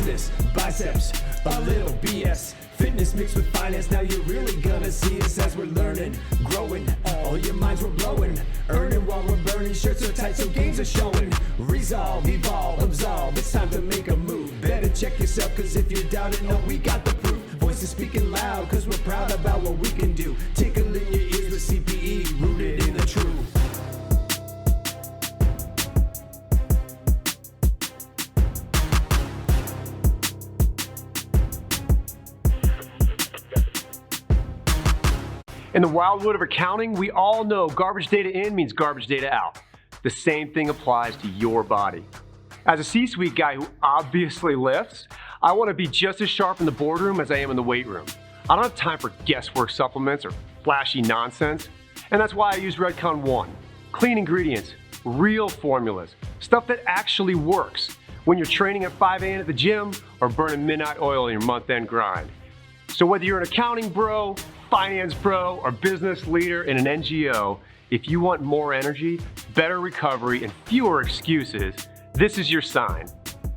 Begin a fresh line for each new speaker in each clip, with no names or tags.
business, biceps, a little BS. Fitness mixed with finance, now you're really gonna see us as we're learning, growing. All your minds we're blowing, earning while we're burning. Shirts are tight, so games are showing. Resolve, evolve, absolve, it's time to make a move. Better check yourself, cause if you're doubting, no, we got the proof. Voices speaking loud, cause we're proud about what we can do. Tickling your ears with CPE, rooted in the truth.
In the wildwood of accounting, we all know garbage data in means garbage data out. The same thing applies to your body. As a C-suite guy who obviously lifts, I want to be just as sharp in the boardroom as I am in the weight room. I don't have time for guesswork supplements or flashy nonsense, and that's why I use Redcon One. Clean ingredients, real formulas, stuff that actually works when you're training at 5 a.m. at the gym or burning midnight oil in your month-end grind. So whether you're an accounting bro, finance bro, or business leader in an NGO, if you want more energy, better recovery, and fewer excuses, this is your sign.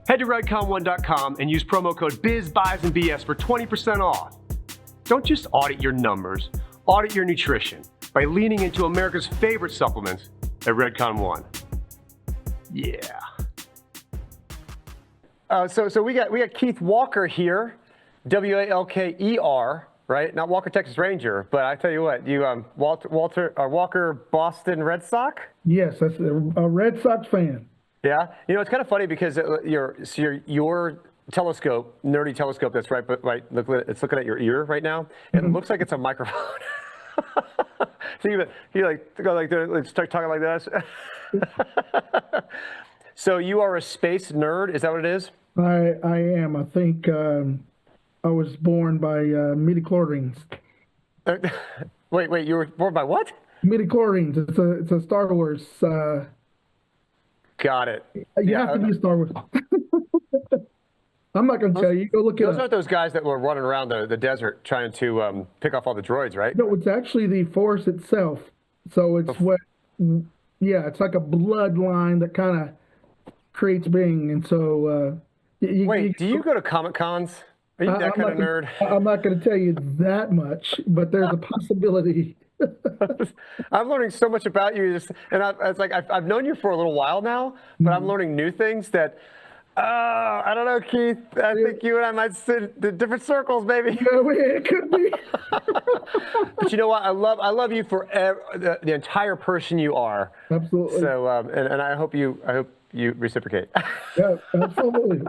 Head to redcon1.com and use promo code BIZBUYSANDBS for 20% off. Don't just audit your numbers, audit your nutrition by leaning into America's favorite supplements at Redcon One. Yeah. So we got Keith Walker here, Walker. Right? Not Walker, Texas Ranger, but I tell you what, you Walker Boston Red Sox?
Yes, that's a Red Sox fan.
Yeah, you know, it's kind of funny because your telescope, nerdy telescope, that's right, but right, it's looking at your ear right now. It looks like it's a microphone. So you like go like start talking like this. So you are a space nerd, is that what it is?
I am. I think I was born by midichlorians.
Wait, you were born by what?
Midichlorians. It's a Star Wars.
Got it.
You have to be a Star Wars. I'm not going to tell you. Go look it up.
Those aren't those guys that were running around the desert trying to pick off all the droids, right?
No, it's actually the Force itself. So it's it's like a bloodline that kind of creates being. And so...
do you go to Comic Cons? Are you that kind of nerd?
I'm not going to tell you that much, but there's a possibility.
I'm learning so much about you, and I've known you for a little while now, but I'm learning new things that, I don't know, Keith. I think you and I might sit in different circles, maybe.
Yeah, it could be.
But you know what? I love you for the entire person you are.
Absolutely.
So, and I hope you reciprocate.
Yeah, absolutely.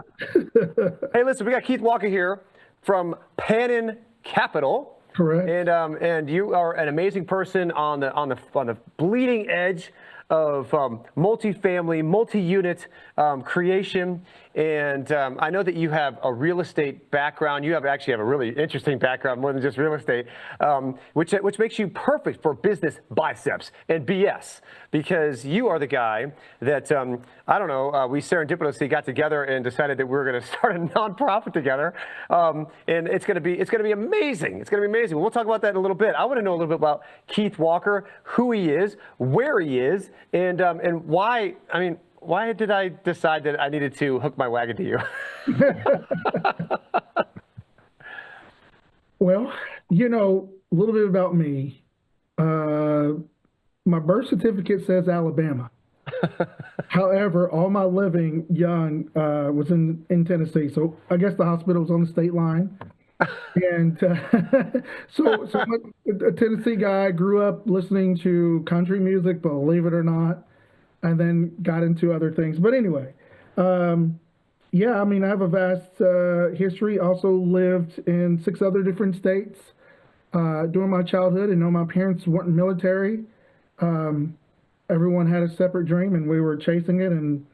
Hey, listen, we got Keith Walker here from Pannon Capital.
Correct.
And you are an amazing person on the bleeding edge of multifamily, multi-unit creation. And I know that you have a real estate background. You actually have a really interesting background, more than just real estate, which makes you perfect for business biceps and BS, because you are the guy that, I don't know, we serendipitously got together and decided that we were going to start a nonprofit together. And it's going to be amazing. It's going to be amazing. We'll talk about that in a little bit. I want to know a little bit about Keith Walker, who he is, where he is, and why. I mean, why did I decide that I needed to hook my wagon to you?
Well, you know, a little bit about me. My birth certificate says Alabama. However, all my living young was in Tennessee. So I guess the hospital was on the state line. And so I'm a Tennessee guy, grew up listening to country music, believe it or not, and then got into other things. But anyway, yeah, I mean, I have a vast history. Also lived in 6 other different states during my childhood. And know my parents weren't military. Everyone had a separate dream, and we were chasing it. And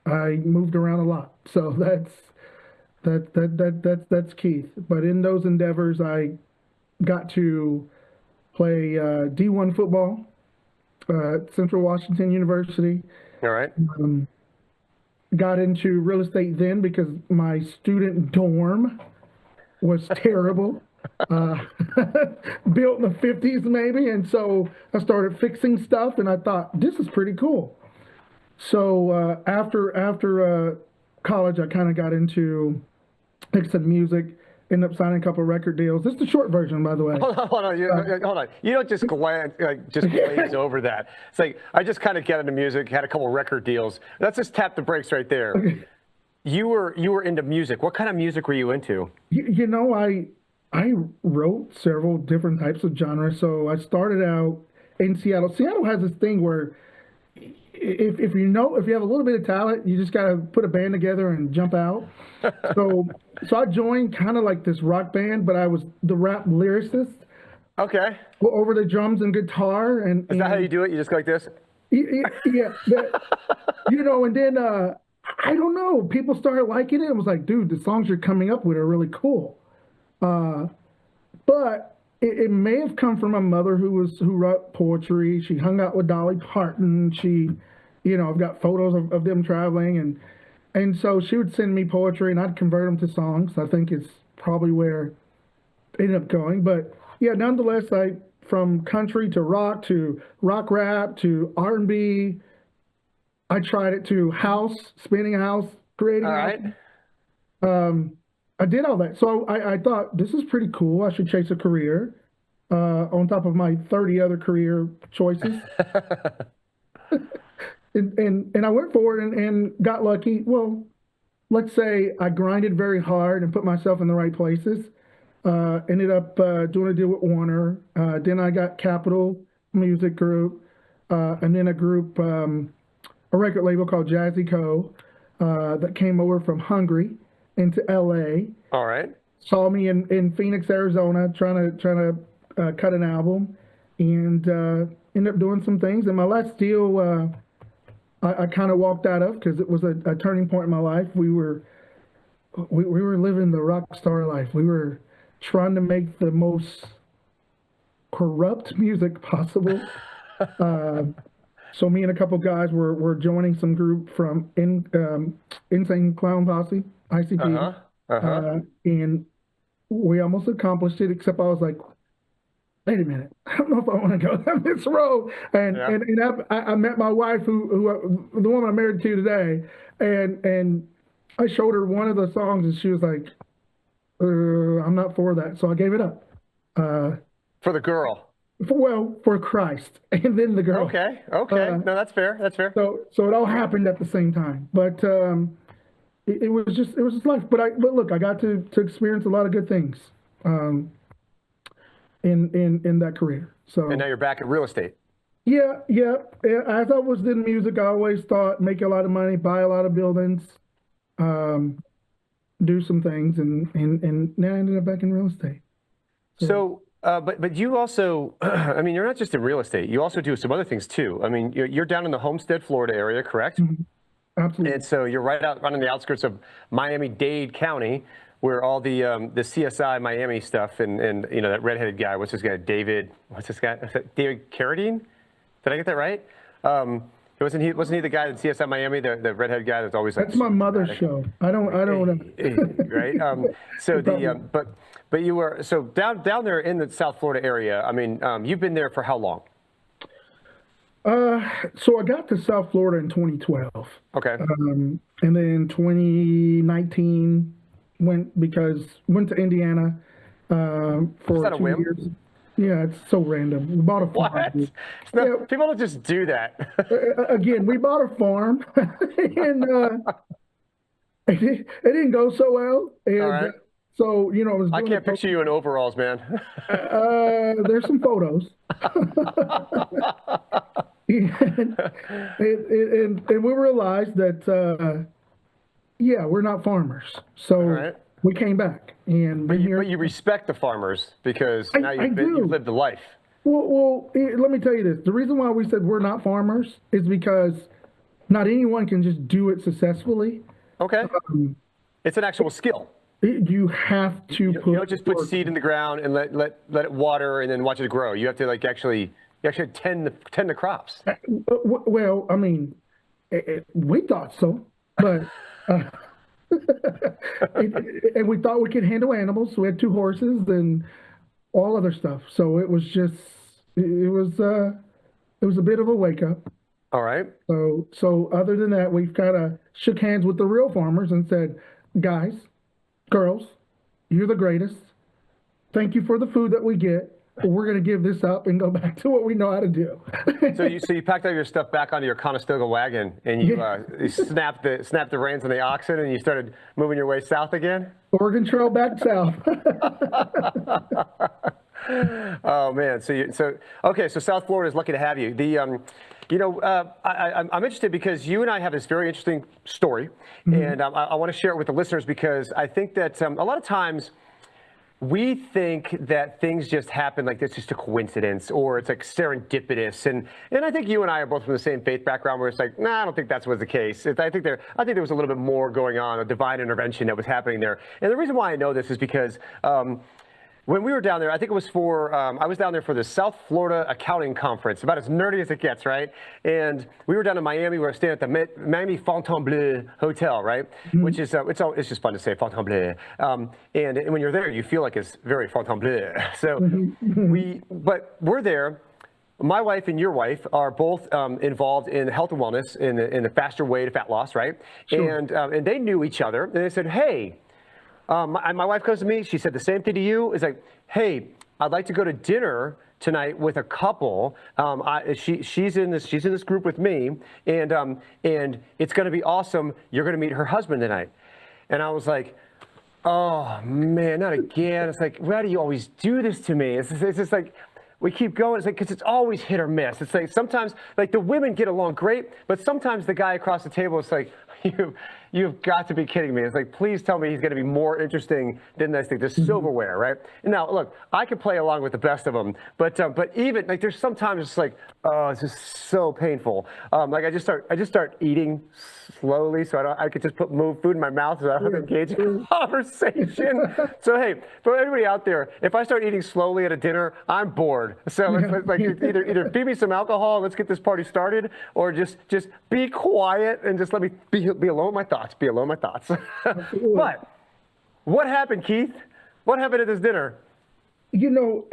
I moved around a lot. So that's Keith. But in those endeavors, I got to play D1 football at Central Washington University.
All right.
Got into real estate then because my student dorm was terrible. Built in the 50s maybe, and so I started fixing stuff, and I thought, this is pretty cool. So after college, I kind of got into mixed in music, ended up signing a couple of record deals. This is the short version, by the way.
Hold on. Hold on. You don't just glaze over that. It's like, I just kind of got into music, had a couple record deals. Let's just tap the brakes right there.
Okay.
You were into music. What kind of music were you into?
You know, I wrote several different types of genres. So I started out in Seattle. Seattle has this thing where if you have a little bit of talent, you just got to put a band together and jump out. So I joined kind of like this rock band, but I was the rap lyricist.
Okay.
Over the drums and guitar.
Is that how you do it? You just go like this?
Yeah. You know, and then I don't know. People started liking it. It was like, dude, the songs you're coming up with are really cool. But it may have come from my mother who wrote poetry. She hung out with Dolly Parton. I've got photos of them traveling, and so she would send me poetry, and I'd convert them to songs. I think it's probably where it ended up going. But yeah, nonetheless, from country to rock rap to R&B. I tried it to house, spinning a house, creating
All
a
right.
house. I did all that. So I thought this is pretty cool. I should chase a career on top of my 30 other career choices. and I went for it and got lucky. Well, let's say I grinded very hard and put myself in the right places. Ended up doing a deal with Warner. Then I got Capitol Music Group, and then a record label called Jazzy Co. That came over from Hungary into LA.
All right.
Saw me in Phoenix, Arizona, trying to cut an album, and ended up doing some things. And my last deal, I kind of walked out of because it was a turning point in my life. We were living the rock star life. We were trying to make the most corrupt music possible. So me and a couple guys were joining some group from Insane Clown Posse, ICP, and we almost accomplished it. Except I was like, wait a minute, I don't know if I want to go down this road. And I met my wife, who the woman I'm married to today, and I showed her one of the songs, and she was like, I'm not for that, so I gave it up.
For the girl.
For Christ, and then the girl.
Okay. No, that's fair. That's fair.
So it all happened at the same time, but it was just life. But look, I got to experience a lot of good things in that career. So
and now you're back at real estate.
Yeah. As I was in music, I always thought make a lot of money, buy a lot of buildings, do some things, and now I ended up back in real estate.
So but you also, I mean, you're not just in real estate. You also do some other things too. I mean, you're down in the Homestead, Florida area, correct?
Mm-hmm. Absolutely.
And so you're right on the outskirts of Miami-Dade County, where all the CSI Miami stuff and that redheaded guy. What's this guy? David. What's this guy? David Carradine? Did I get that right? Wasn't he the guy in CSI Miami, the redhead guy that's always like?
That's my mother's show. I don't know.
Right. So but you were down there in the South Florida area. I mean, you've been there for how long?
So I got to South Florida in 2012.
Okay.
And then 2019 went to Indiana for 2 years. Yeah, it's so random. We bought a farm.
What? People don't just do that.
Again, we bought a farm, and it didn't go so well. And
all right.
So it was.
I can't picture you in overalls, man.
There's some photos. and we realized that we're not farmers, so we came back. And
but you respect the farmers because now you've lived the life.
Well, let me tell you this: the reason why we said we're not farmers is because not anyone can just do it successfully.
Okay, it's an actual skill.
You have to
you don't just put seed in the ground and let it water and then watch it grow. You have to actually tend the crops.
Well, I mean, we thought so, but and we thought we could handle animals. So we had 2 horses and all other stuff. So it was a bit of a wake up.
All right.
So other than that, we've kind of shook hands with the real farmers and said, guys, girls, you're the greatest. Thank you for the food that we get. But we're going to give this up and go back to what we know how to do.
So you packed all your stuff back onto your Conestoga wagon, and you, you snapped the reins on the oxen, and you started moving your way south again?
Oregon Trail back south.
Oh man, so South Florida is lucky to have you. I'm interested because you and I have this very interesting story, and I want to share it with the listeners because I think that a lot of times we think that things just happen like it's just a coincidence or it's like serendipitous, and I think you and I are both from the same faith background where it's like, nah, I don't think that was the case. I think there was a little bit more going on, a divine intervention that was happening there, and the reason why I know this is because. When we were down there, I think it was for, I was down there for the South Florida Accounting Conference, about as nerdy as it gets, right? And we were down in Miami, we were staying at the Miami Fontainebleau Hotel, right? Which is, it's just fun to say, Fontainebleau. And when you're there, you feel like it's very Fontainebleau. So but we're there. My wife and your wife are both involved in health and wellness in the faster way to fat loss, right? Sure. And they knew each other, and they said, hey, my wife comes to me, she said the same thing to you, is like, hey, I'd like to go to dinner tonight with a couple. She's in this group with me, and it's going to be awesome. You're going to meet her husband tonight. And I was like, oh man, not again. It's like, why do you always do this to me? It's just like, we keep going. It's like, because it's always hit or miss. It's like sometimes, like the women get along great, but sometimes the guy across the table is like, you've got to be kidding me. It's like, please tell me he's going to be more interesting than this thing, the silverware, right? And now, look, I could play along with the best of them, but even like there's sometimes it's like, oh, it's just so painful. Like I just start eating slowly, so I could just move food in my mouth so I don't engage in conversation. So hey, for everybody out there, if I start eating slowly at a dinner, I'm bored. So like either feed me some alcohol, let's get this party started, or just be quiet and just let me be alone with my thoughts. Be alone with my thoughts. But what happened, Keith? What happened at this dinner?
You know,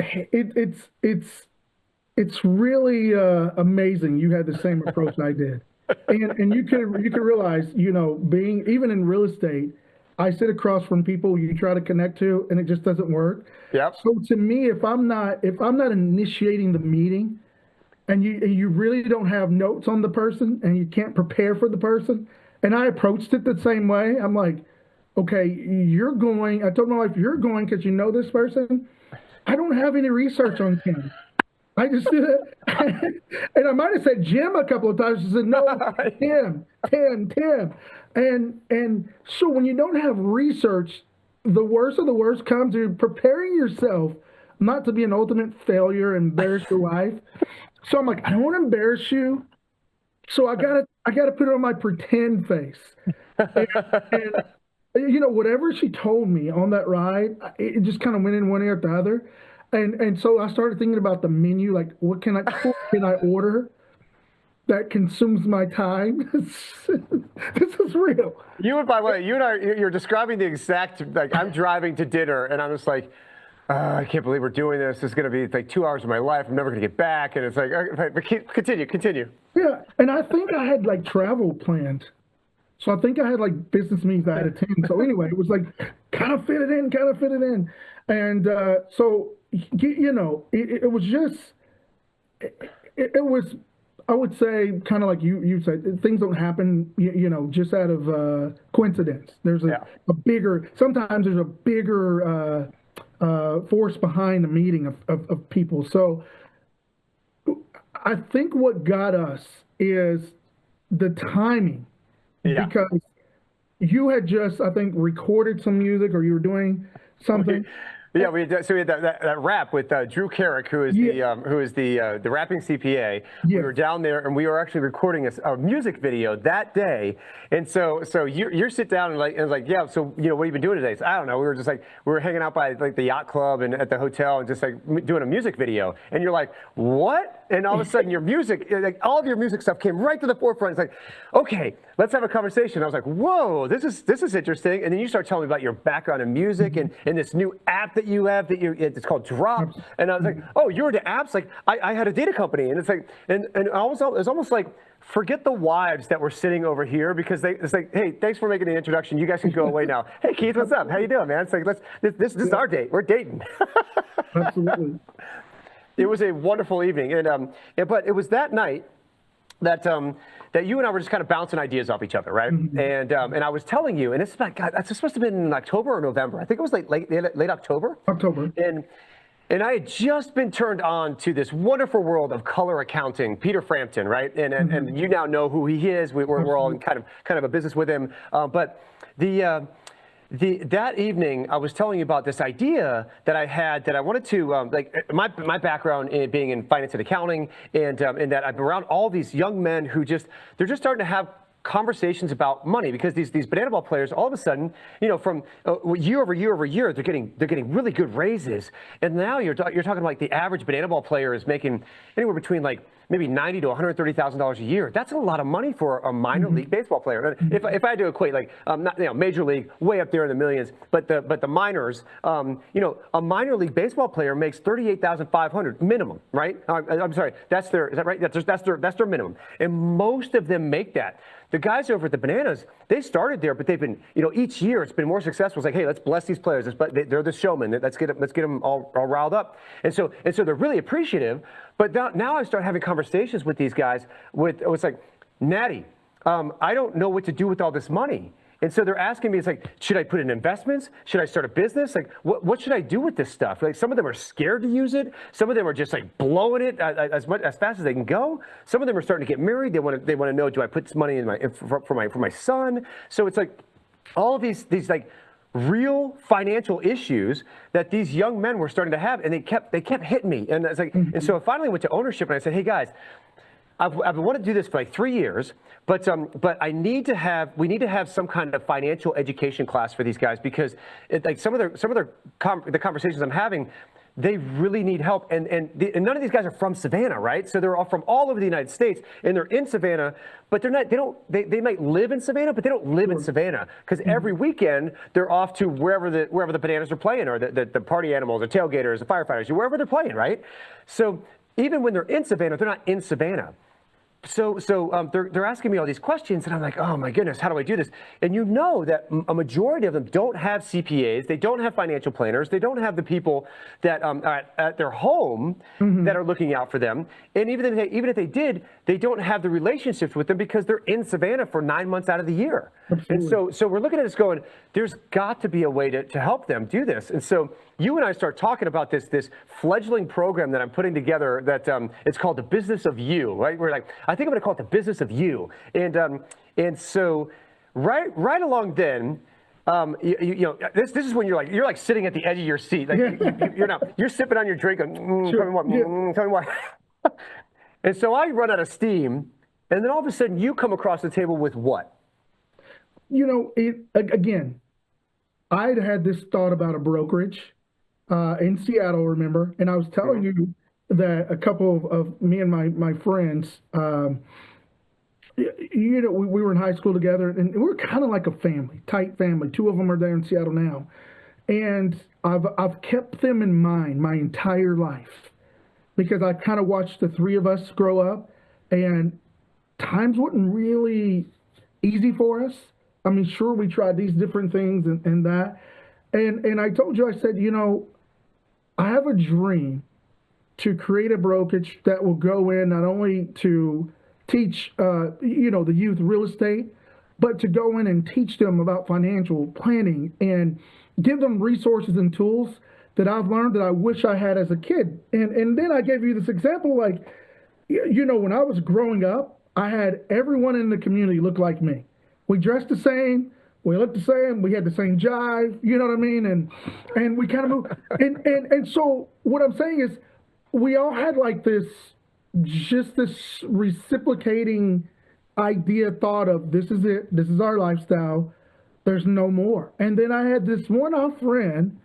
it's really amazing. You had the same approach I did. And you can realize, you know, being even in real estate, I sit across from people you try to connect to, and it just doesn't work.
Yep.
So to me, if I'm not initiating the meeting, and you really don't have notes on the person, and you can't prepare for the person, and I approached it the same way. I'm like, okay, you're going. I told my wife, you're going because you know this person. I don't have any research on Ken. I just did it. And I might have said Jim a couple of times. She said, no, Tim. And so when you don't have research, the worst of the worst comes to preparing yourself not to be an ultimate failure and embarrass your wife. So I'm like, I don't want to embarrass you. So I gotta put on my pretend face. And you know, whatever she told me on that ride, it just kind of went in one ear after the other. And so I started thinking about the menu, like what can I order that consumes my time? This is real.
By the way, you and I, you're describing the exact, like I'm driving to dinner and I'm just like, I can't believe we're doing this. This is going to be like 2 hours of my life. I'm never going to get back. And it's like, continue.
Yeah. And I think I had like travel planned. So I think I had like business meetings I had to attend. So anyway, it was like, kind of fit it in. And so, you know, it was just, it was, I would say, kind of like you said, things don't happen, you know, just out of coincidence. There's sometimes there's a bigger force behind the meeting of people. So I think what got us is the timing. Yeah. Because you had just, I think, recorded some music or you were doing something.
Yeah, we had that rap with Drew Carrick, who is the rapping CPA. Yes. We were down there, and we were actually recording a music video that day. And so you sit down and like, yeah. So you know, what have you been doing today? So, I don't know. We were hanging out by like the yacht club and at the hotel and just like doing a music video. And you're like, what? And all of a sudden, your music, like all of your music stuff, came right to the forefront. It's like, okay, let's have a conversation. I was like, whoa, this is interesting. And then you start telling me about your background in music and this new app that that you have that it's called Drop. And I was like, oh, you're into apps? Like I had a data company, and it's like, and it was almost like, forget the wives that were sitting over here, because it's like, hey, thanks for making the introduction. You guys can go away now. Hey, Keith, what's up? How you doing, man? It's like, this is our date. We're dating.
Absolutely.
It was a wonderful evening, but it was that night that you and I were just kind of bouncing ideas off each other, right? And I was telling you, and it's like, God, that's supposed to have been in October or November. I think it was like late October.
October.
And I had just been turned on to this wonderful world of color accounting, Peter Frampton, right? And you now know who he is. We're all in kind of a business with him. But that evening, I was telling you about this idea that I had, that I wanted to, like my background in being in finance and accounting, and that I'm around all these young men who they're just starting to have conversations about money, because these banana ball players, all of a sudden, from year over year, they're getting really good raises, and now you're talking like the average banana ball player is making anywhere between like maybe $90,000 to $130,000 a year. That's a lot of money for a minor league baseball player. If I had to equate, like not major league, way up there in the millions, but the minors, a minor league baseball player makes $38,500 minimum, right? I'm sorry, is that right? That's their minimum, and most of them make that. The guys over at the Bananas, they started there, but they've been, each year it's been more successful. It's like, hey, let's bless these players. They're the showmen. Let's get them all riled up. And so they're really appreciative. But now I start having conversations with these guys. It's like, Naddy, I don't know what to do with all this money. And so they're asking me, it's like, should I put in investments? Should I start a business? Like, what should I do with this stuff? Like, some of them are scared to use it. Some of them are just like blowing it as fast as they can go. Some of them are starting to get married. They want to know, do I put this money for my son? So it's like all of these like real financial issues that these young men were starting to have, and they kept hitting me. And it's like, and so I finally went to ownership, and I said, hey guys, I've wanted to do this for like 3 years, but we need to have some kind of financial education class for these guys, because like some of the conversations I'm having, they really need help, and none of these guys are from Savannah, right? So they're all from all over the United States, and they're in Savannah, but they might live in Savannah, but they don't live in Savannah, because every weekend they're off to wherever the Bananas are playing, or the party animals, the tailgaters, the firefighters, wherever they're playing, right? So even when they're in Savannah, they're not in Savannah. So they're asking me all these questions, and I'm like, oh my goodness, how do I do this? And you know that a majority of them don't have CPAs, they don't have financial planners, they don't have the people that are at their home that are looking out for them. And even if they did, they don't have the relationships with them, because they're in Savannah for 9 months out of the year. Absolutely. And so we're looking at this going, there's got to be a way to help them do this. And so you and I start talking about this fledgling program that I'm putting together, that it's called the Business of You, right? We're like, I think I'm going to call it the Business of You. And so right along then, this is when you're like sitting at the edge of your seat, like you're sipping on your drink, and tell me what. And so I run out of steam, and then all of a sudden you come across the table with what?
Again, I'd had this thought about a brokerage in Seattle, remember? And I was telling you that a couple of me and my friends, we were in high school together, and we were kind of like a family, tight family. Two of them are there in Seattle now. And I've kept them in mind my entire life, because I kind of watched the three of us grow up, and times weren't really easy for us. I mean, sure, we tried these different things and that. And I told you, I said, I have a dream to create a brokerage that will go in not only to teach, the youth real estate, but to go in and teach them about financial planning and give them resources and tools that I've learned that I wish I had as a kid. And then I gave you this example, like, when I was growing up, I had everyone in the community look like me. We dressed the same, we looked the same, we had the same jive, you know what I mean? And we kind of moved. And so what I'm saying is, we all had like this reciprocating thought of, this is it, this is our lifestyle, there's no more. And then I had this one-off friend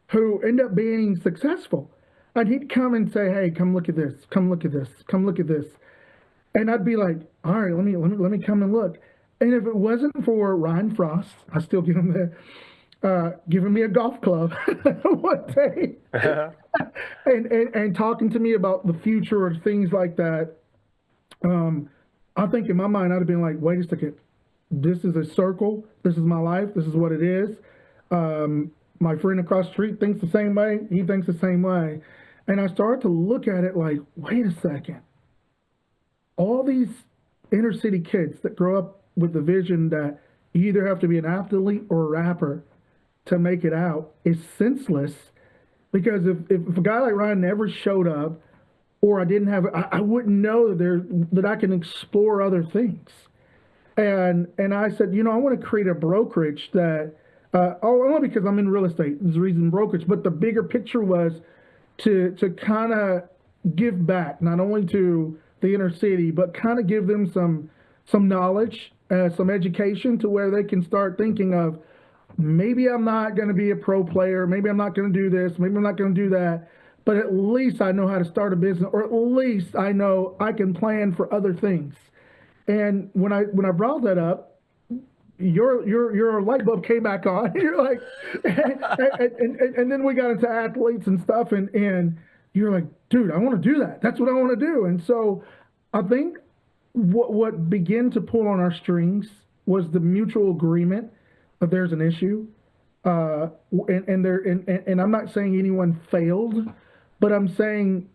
who ended up being successful. And he'd come and say, hey, come look at this, come look at this, come look at this. And I'd be like, all right, let me come and look. And if it wasn't for Ryan Frost, I still get him there, giving me a golf club one day and talking to me about the future or things like that. I think in my mind, I'd have been like, wait a second, this is a circle. This is my life. This is what it is. My friend across the street thinks the same way. He thinks the same way. And I started to look at it like, wait a second. All these inner city kids that grow up with the vision that you either have to be an athlete or a rapper to make it out is senseless, because if a guy like Ryan never showed up, or I didn't have, I wouldn't know that I can explore other things. And I said, I want to create a brokerage that, only because I'm in real estate is the reason brokerage, but the bigger picture was to kind of give back, not only to the inner city, but kind of give them some knowledge, some education, to where they can start thinking of, maybe I'm not going to be a pro player, maybe I'm not going to do this, maybe I'm not going to do that, but at least I know how to start a business, or at least I know I can plan for other things. And when I brought that up, your light bulb came back on. You're like, and then we got into athletes and stuff, and you're like, dude, I want to do that. That's what I want to do. And so I think what began to pull on our strings was the mutual agreement that there's an issue, and I'm not saying anyone failed, but I'm saying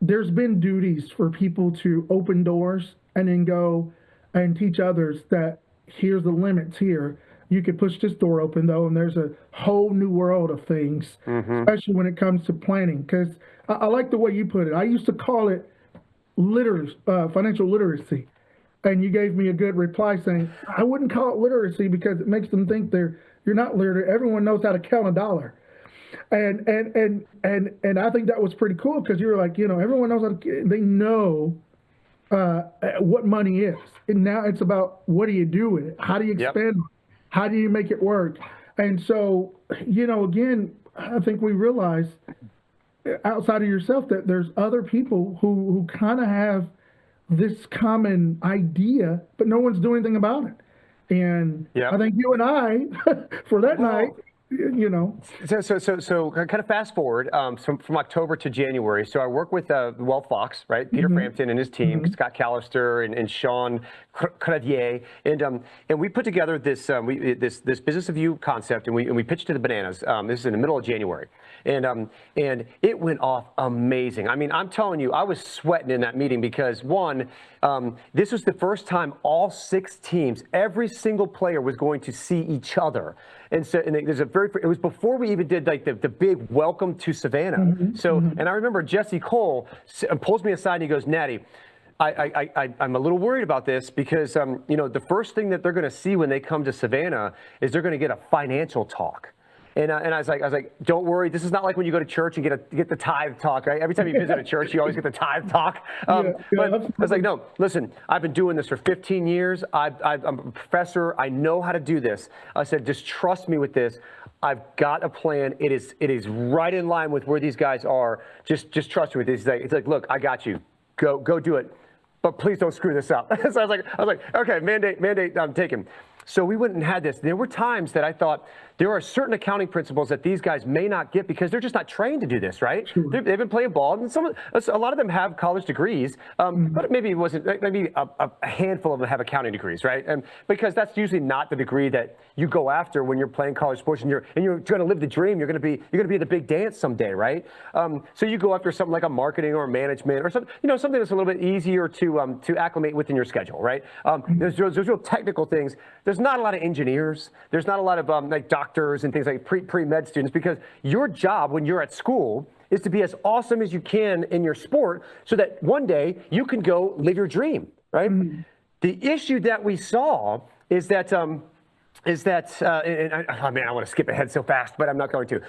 there's been duties for people to open doors and then go and teach others that here's the limits here. You could push this door open, though, and there's a whole new world of things, especially when it comes to planning. Because I like the way you put it. I used to call it financial literacy. And you gave me a good reply saying, I wouldn't call it literacy because it makes them think you're not literate. Everyone knows how to count a dollar. And I think that was pretty cool, because you were like, everyone knows they know what money is. And now it's about, what do you do with it? How do you expand? Yep. How do you make it work? And so, again, I think we realize outside of yourself that there's other people who kind of have this common idea, but no one's doing anything about it. And I think you and I, for that night,
So kind of fast forward from October to January. So I work with Wealth Fox, right? Peter Frampton and his team, Scott Callister and Sean Credier, and we put together this this business of you concept, and we pitched to the bananas. This is in the middle of January, and it went off amazing. I mean, I'm telling you, I was sweating in that meeting because one, this was the first time all 6 teams, every single player was going to see each other. And so, there's it was before we even did like the big welcome to Savannah. And I remember Jesse Cole pulls me aside and he goes, Naddy, I'm a little worried about this because, the first thing that they're going to see when they come to Savannah is they're going to get a financial talk. And I was like, don't worry. This is not like when you go to church and get the tithe talk, right? Every time you visit a church, you always get the tithe talk. But I was like, no, listen, I've been doing this for 15 years. I'm a professor. I know how to do this. I said, just trust me with this. I've got a plan. It is right in line with where these guys are. Just trust me with this. It's like, look, I got you. Go do it. But please don't screw this up. So I was like, okay, mandate, I'm taking. So we went and had this. There were times that I thought there are certain accounting principles that these guys may not get because they're just not trained to do this, right? Sure. They've been playing ball, and a lot of them have college degrees, but maybe a handful of them have accounting degrees, right? And because that's usually not the degree that you go after when you're playing college sports and you're going to live the dream. You're going to be at the big dance someday, right? So you go after something like a marketing or management or something, something that's a little bit easier to acclimate within your schedule, right? There's real technical things. There's not a lot of engineers. There's not a lot of like doctors and things like pre-med students, because your job when you're at school is to be as awesome as you can in your sport so that one day you can go live your dream, right? The issue that we saw is that, I want to skip ahead so fast, but I'm not going to.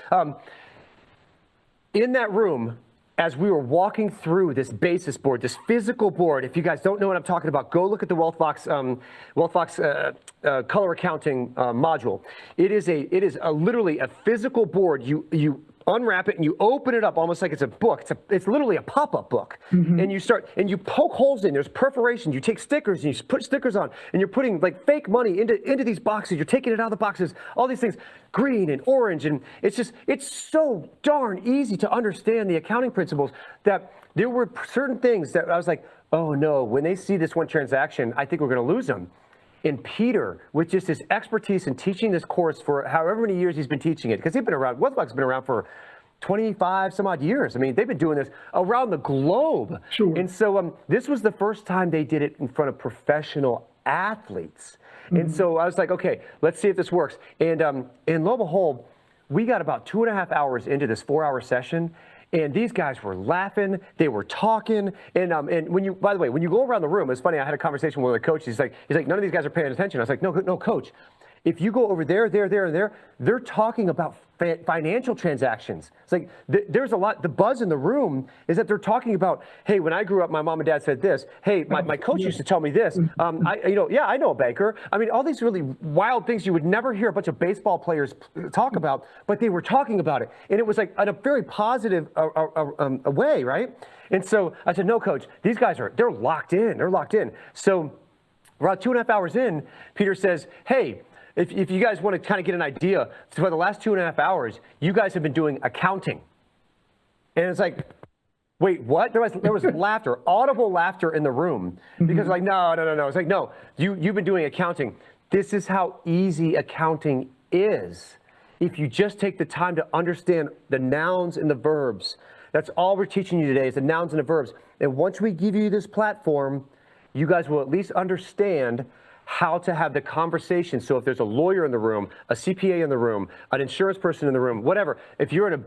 In that room, as we were walking through this basis board, this physical board, if you guys don't know what I'm talking about, go look at the Wealth Fox color accounting module. It is literally a physical board. You unwrap it and you open it up almost like it's a book. It's literally a pop-up book. And you poke holes in. There's perforations. You take stickers and you put stickers on, and you're putting like fake money into these boxes. You're taking it out of the boxes. All these things, green and orange, and it's so darn easy to understand the accounting principles that there were certain things that I was like, oh no, when they see this one transaction, I think we're going to lose them. And Peter, with just his expertise in teaching this course for however many years he's been teaching it, because he's been around, Wealthbuck's been around for 25 some odd years. I mean, they've been doing this around the globe.
Sure.
And so this was the first time they did it in front of professional athletes. And so I was like, okay, let's see if this works. And lo and behold, we got about 2.5 hours into this 4-hour session. And these guys were laughing, they were talking, and when you, by the way, when you go around the room, it's funny, I had a conversation with one of the coaches, he's like, none of these guys are paying attention. I was like, no, coach, if you go over there, and there, they're talking about financial transactions. It's like, there's a lot, the buzz in the room is that they're talking about, hey, when I grew up, my mom and dad said this, hey, my coach used to tell me this, I know a banker. I mean, all these really wild things you would never hear a bunch of baseball players talk about, but they were talking about it. And it was like in a very positive way, right? And so I said, no, coach, these guys they're locked in. So around 2.5 hours in, Peter says, hey, if you guys want to kind of get an idea, for the last 2.5 hours, you guys have been doing accounting. And it's like, wait, what? There was laughter, audible laughter in the room. Because like, no. It's like, no, you've been doing accounting. This is how easy accounting is. If you just take the time to understand the nouns and the verbs. That's all we're teaching you today is the nouns and the verbs. And once we give you this platform, you guys will at least understand how to have the conversation. So if there's a lawyer in the room, a CPA in the room, an insurance person in the room, whatever, if you're in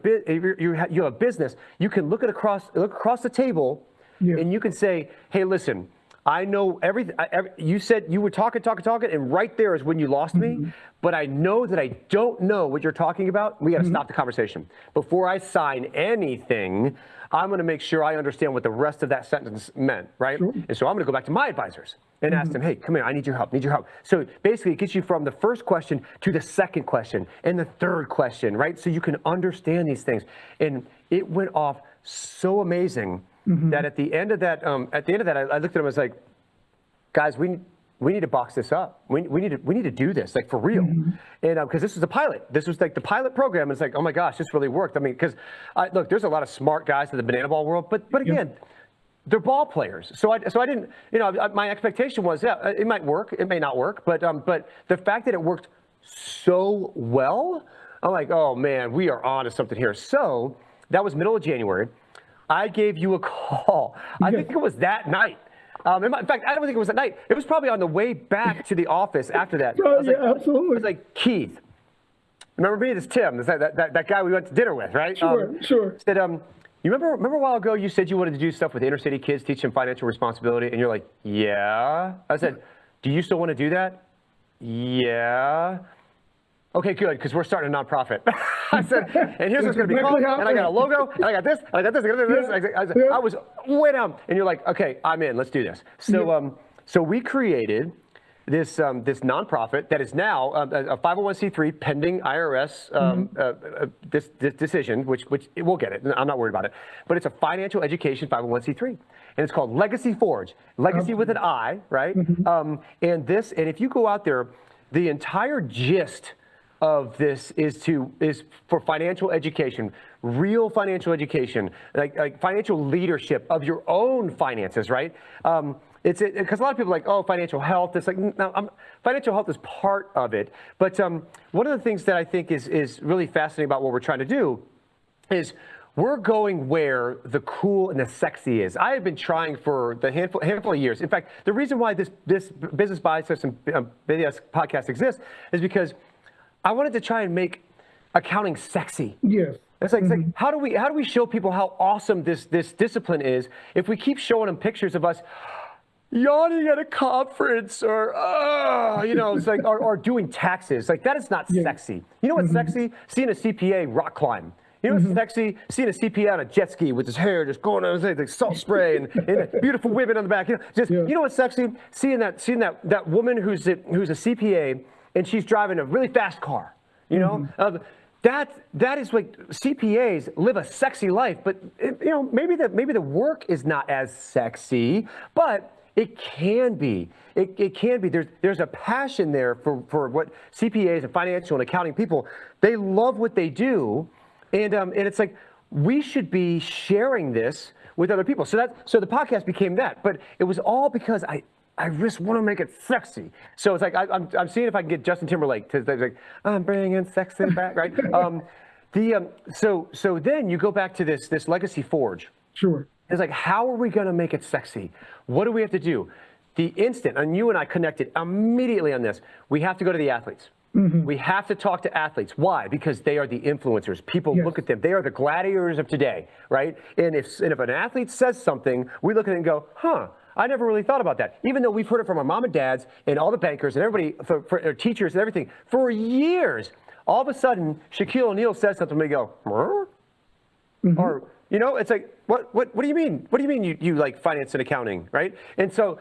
you have a business, you can look across the table, and you can say, hey, listen, I know everything. You said you were talking, and right there is when you lost me. But I know that I don't know what you're talking about. We got to stop the conversation. Before I sign anything, I'm going to make sure I understand what the rest of that sentence meant, right? Sure. And so I'm going to go back to my advisors and ask them, hey, come here, I need your help, So basically it gets you from the first question to the second question and the third question, right? So you can understand these things. And it went off so amazing that at the end of that, I looked at them, I was like, guys, we need to box this up. We need to do this, like, for real. And because this was a pilot. This was like the pilot program. It's like, oh my gosh, this really worked. I mean, because look, there's a lot of smart guys in the banana ball world, but again, they're ball players. So I didn't, my expectation was, yeah, it might work, it may not work, but the fact that it worked so well, I'm like, oh man, we are on to something here. So that was middle of January. I gave you a call. I think it was that night. In fact, I don't think it was that night. It was probably on the way back to the office after that.
Absolutely.
I was like, Keith, remember me? This Tim, that guy we went to dinner with, right?
Sure.
Said, you remember a while ago you said you wanted to do stuff with inner city kids, teach them financial responsibility, and you're like, yeah. I said, do you still want to do that? Yeah. Okay, good, because we're starting a nonprofit. I said, and here's what's going to be called, and I got a logo, and I got this, and I got this, and I got this. I was way down, and you're like, okay, I'm in. Let's do this. So, so we created this nonprofit that is now a 501c3 pending IRS this decision, which we'll get it. I'm not worried about it, but it's a financial education 501c3, and it's called Legacy Forge. Legacy with an I, right? And if you go out there, the entire gist of this is for financial education, real financial education, like financial leadership of your own finances, right? It's because a lot of people are like, oh, financial health. It's like, no, financial health is part of it. But one of the things that I think is really fascinating about what we're trying to do is we're going where the cool and the sexy is. I have been trying for the handful of years. In fact, the reason why this Business Biceps and BS podcast exists is because I wanted to try and make accounting sexy.
Yes.
It's like, it's like how do we show people how awesome this discipline is if we keep showing them pictures of us yawning at a conference or it's like or doing taxes. Like, that is not sexy. You know what's sexy? Seeing a CPA rock climb. You know what's sexy? Seeing a CPA on a jet ski with his hair just going on, like salt spray and beautiful women on the back. You know what's sexy? Seeing that woman who's a CPA and she's driving a really fast car. that is like CPAs live a sexy life, but maybe the work is not as sexy, but it can be. It can be. There's a passion there for what CPAs and financial and accounting people, they love what they do, and it's like we should be sharing this with other people. So the podcast became that, but it was all because I just want to make it sexy. So it's like I'm seeing if I can get Justin Timberlake to like, I'm bringing sexy back, right? So then you go back to this Legacy Forge.
Sure.
It's like, how are we going to make it sexy? What do we have to do? The instant, and you and I connected immediately on this, we have to go to the athletes. Mm-hmm. We have to talk to athletes. Why? Because they are the influencers. People look at them. They are the gladiators of today, right? And if an athlete says something, we look at it and go, huh, I never really thought about that. Even though we've heard it from our mom and dads and all the bankers and everybody, for their teachers and everything, for years. All of a sudden, Shaquille O'Neal says something, and we go, huh? Mm-hmm. Or, it's like, what do you mean? What do you mean you like finance and accounting, right? And so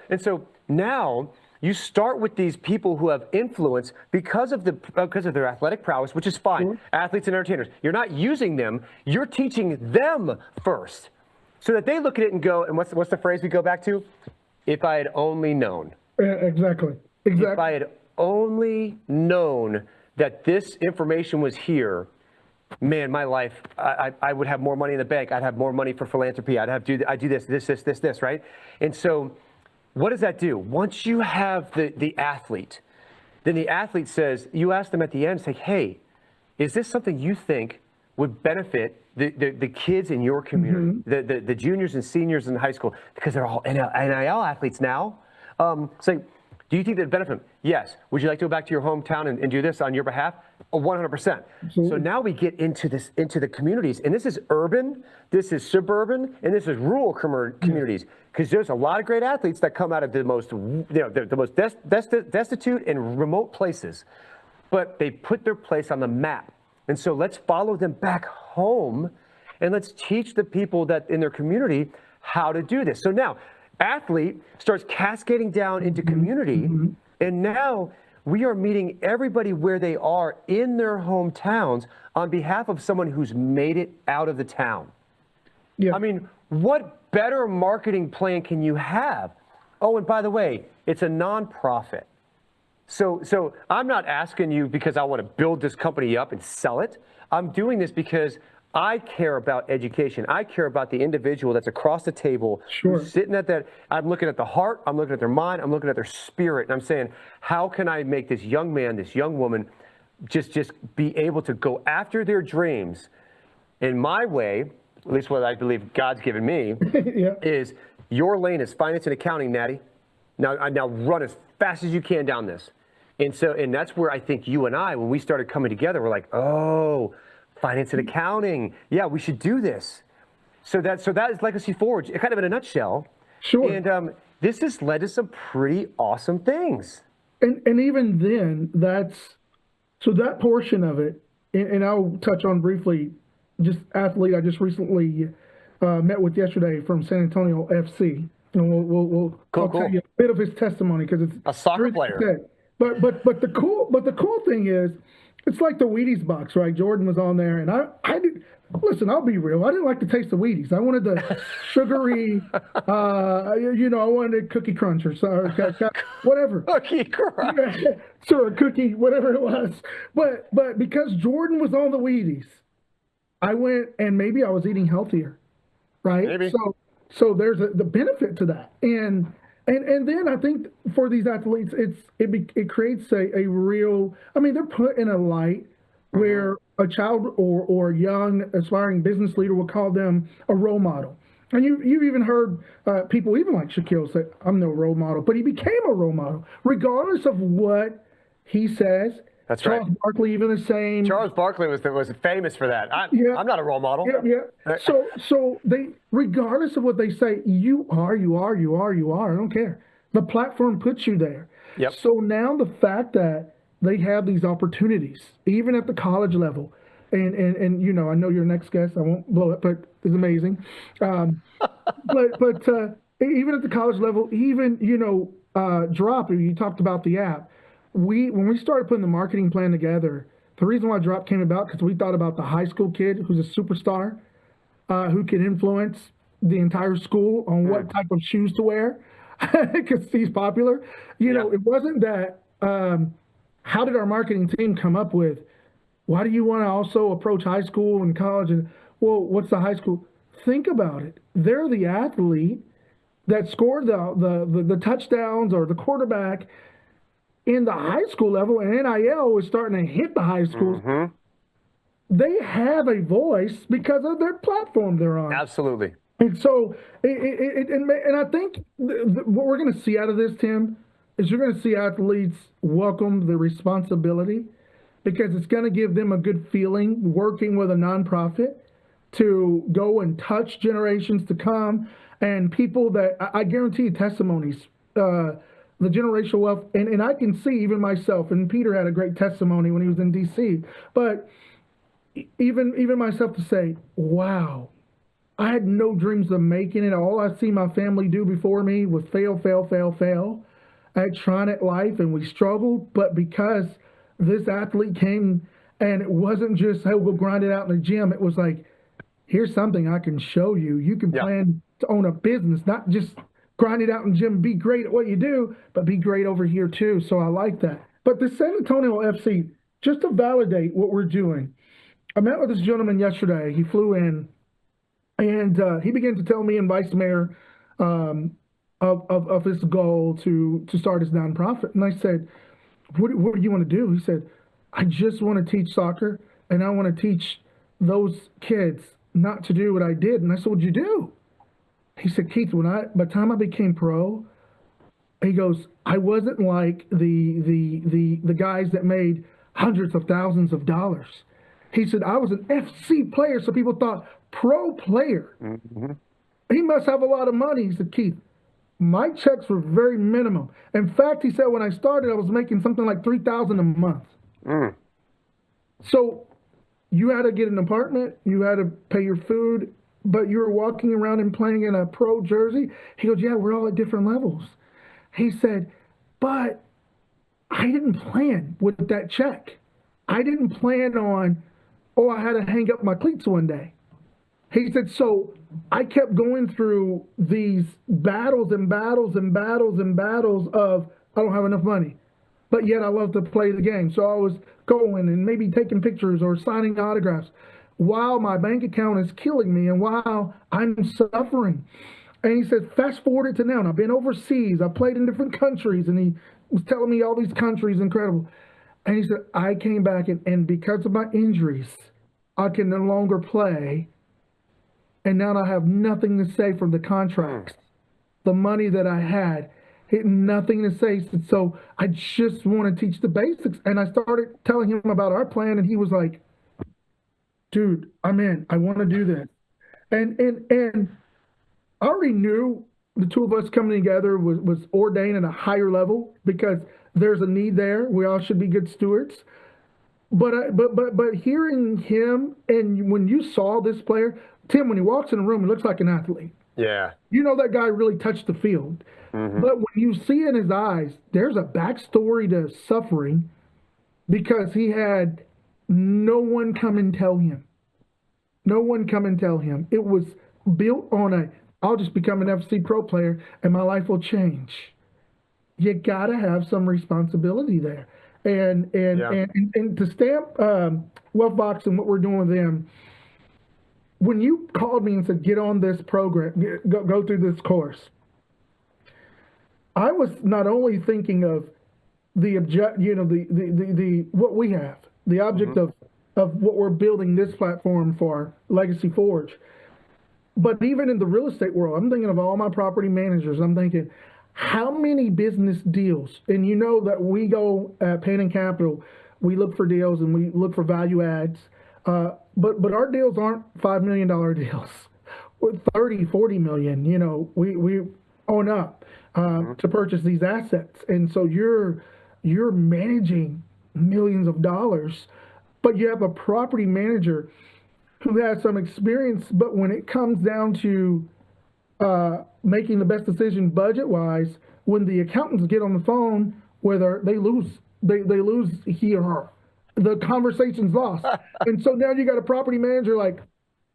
now you start with these people who have influence because of their athletic prowess, which is fine. Mm-hmm. Athletes and entertainers. You're not using them. You're teaching them first, so that they look at it and go. And what's the phrase we go back to? If I had only known.
Exactly.
If I had only known that this information was here, man, my life, I would have more money in the bank. I'd have more money for philanthropy. I do this, right? And so what does that do? Once you have the athlete, then the athlete says, you ask them at the end, say, hey, is this something you think would benefit the kids in your community, mm-hmm. the juniors and seniors in high school, because they're all NIL athletes now? So do you think they'd benefit them? Yes. Would you like to go back to your hometown and do this on your behalf? 100%. So now we get into the communities, and this is urban, this is suburban, and this is rural communities, because there's a lot of great athletes that come out of the most destitute and remote places, but they put their place on the map. And so let's follow them back home, and let's teach the people that in their community how to do this. So now, athlete starts cascading down into community, mm-hmm. and now we are meeting everybody where they are in their hometowns on behalf of someone who's made it out of the town. Yeah. I mean, what better marketing plan can you have? Oh, and by the way, it's a nonprofit. So I'm not asking you because I want to build this company up and sell it. I'm doing this because I care about education. I care about the individual that's across the table, who's sitting at that. I'm looking at the heart, I'm looking at their mind, I'm looking at their spirit, and I'm saying, how can I make this young man, this young woman, just be able to go after their dreams in my way, at least what I believe God's given me, is your lane is finance and accounting, Naddy. Now run as fast as you can down this. And that's where I think you and I, when we started coming together, we're like, oh, finance and accounting. Yeah, we should do this. So that is Legacy Forge, kind of in a nutshell.
Sure.
And this has led to some pretty awesome things.
And even then, that portion of it, and I'll touch on briefly, just athlete I just recently met with yesterday from San Antonio FC. And I'll tell you a bit of his testimony because it's
a soccer player.
But the cool thing is, it's like the Wheaties box, right? Jordan was on there, and I did. Listen, I'll be real. I didn't like the taste of Wheaties. I wanted the sugary, I wanted Cookie Crunch or whatever.
Cookie Crunch.
Sure, cookie, whatever it was. But because Jordan was on the Wheaties, I went, and maybe I was eating healthier, right?
Maybe.
So there's the benefit to that, and then I think for these athletes, it creates a real. I mean, they're put in a light where a child or a young aspiring business leader will call them a role model. And you've even heard people, even like Shaquille, say, "I'm no role model," but he became a role model, regardless of what he says.
That's
Charles
right.
Barkley even the same.
Charles Barkley was famous for that. I'm not a role model.
Yeah. So they, regardless of what they say, you are. I don't care. The platform puts you there.
Yep.
So now the fact that they have these opportunities, even at the college level, and I know your next guest, I won't blow it, but it's amazing. But even at the college level, even Drop. You talked about the app. When we started putting the marketing plan together, The reason why Drop came about, because we thought about the high school kid who's a superstar, who can influence the entire school on what type of shoes to wear, because he's popular. You know, it wasn't that, how did our marketing team come up with, why do you want to also approach high school and college? And, well, what's the high school? Think about it. They're the athlete that scored the touchdowns or the quarterback in the high school level, and NIL is starting to hit the high schools. They have a voice because of their platform they're on.
Absolutely.
And so, and I think what we're going to see out of this, Tim, is you're going to see athletes welcome the responsibility, because it's going to give them a good feeling working with a nonprofit to go and touch generations to come, and people that I guarantee testimonies, the generational wealth, and I can see even myself, and Peter had a great testimony when he was in DC, but even myself to say, wow, I had no dreams of making it. All I see my family do before me was fail, fail, fail, fail. I had tried at life and we struggled, but because this athlete came, and it wasn't just, hey, we'll grind it out in the gym. It was like, here's something I can show you. You can plan to own a business, not just grind it out in the gym, be great at what you do, but be great over here too. So I like that. But the San Antonio FC, just to validate what we're doing, I met with this gentleman yesterday. He flew in, and he began to tell me and Vice Mayor of his goal to start his nonprofit. And I said, what do you want to do? He said, I just want to teach soccer, and I want to teach those kids not to do what I did. And I said, what'd you do? He said, Keith, by the time I became pro, he goes, I wasn't like the guys that made hundreds of thousands of dollars. He said, I was an FC player, so people thought pro player. He must have a lot of money. He said, Keith, my checks were very minimum. In fact, he said, when I started, I was making something like $3,000 a month. So you had to get an apartment, you had to pay your food, but you were walking around and playing in a pro jersey. He goes, yeah, we're all at different levels. He said, but I didn't plan with that check. I didn't plan on, I had to hang up my cleats one day. He said, so I kept going through these battles and battles and battles and battles of, I don't have enough money, but yet I love to play the game. So I was going and maybe taking pictures or signing autographs while my bank account is killing me and while I'm suffering. And he said, fast forward it to now. And I've been overseas. I played in different countries. And he was telling me all these countries, incredible. And he said, I came back and because of my injuries, I can no longer play. And now I have nothing to say from the contracts. The money that I had, nothing to say. So I just want to teach the basics. And I started telling him about our plan. And he was like, dude, I'm in. I want to do this. And I already knew the two of us coming together was ordained at a higher level because there's a need there. We all should be good stewards. But hearing him, and when you saw this player, Tim, when he walks in a room, he looks like an athlete.
Yeah.
You know that guy really touched the field. But when you see in his eyes, there's a backstory to suffering because he had no one come and tell him. No one come and tell him. It was built on I'll just become an FC pro player and my life will change. You got to have some responsibility there. And to stamp Wealthbox and what we're doing with them, when you called me and said, get on this program, go through this course, I was not only thinking of the what we have, the object of what we're building this platform for, Legacy Forge, but even in the real estate world, I'm thinking of all my property managers. I'm thinking, how many business deals? And you know that we go at Pain and Capital, we look for deals and we look for value adds. But our deals aren't $5 million deals. We're 30, 40 million. You know, we own up to purchase these assets. And so you're managing millions of dollars, but you have a property manager who has some experience, but when it comes down to making the best decision budget-wise, when the accountants get on the phone, whether they lose he or her, the conversation's lost. And so now you got a property manager like,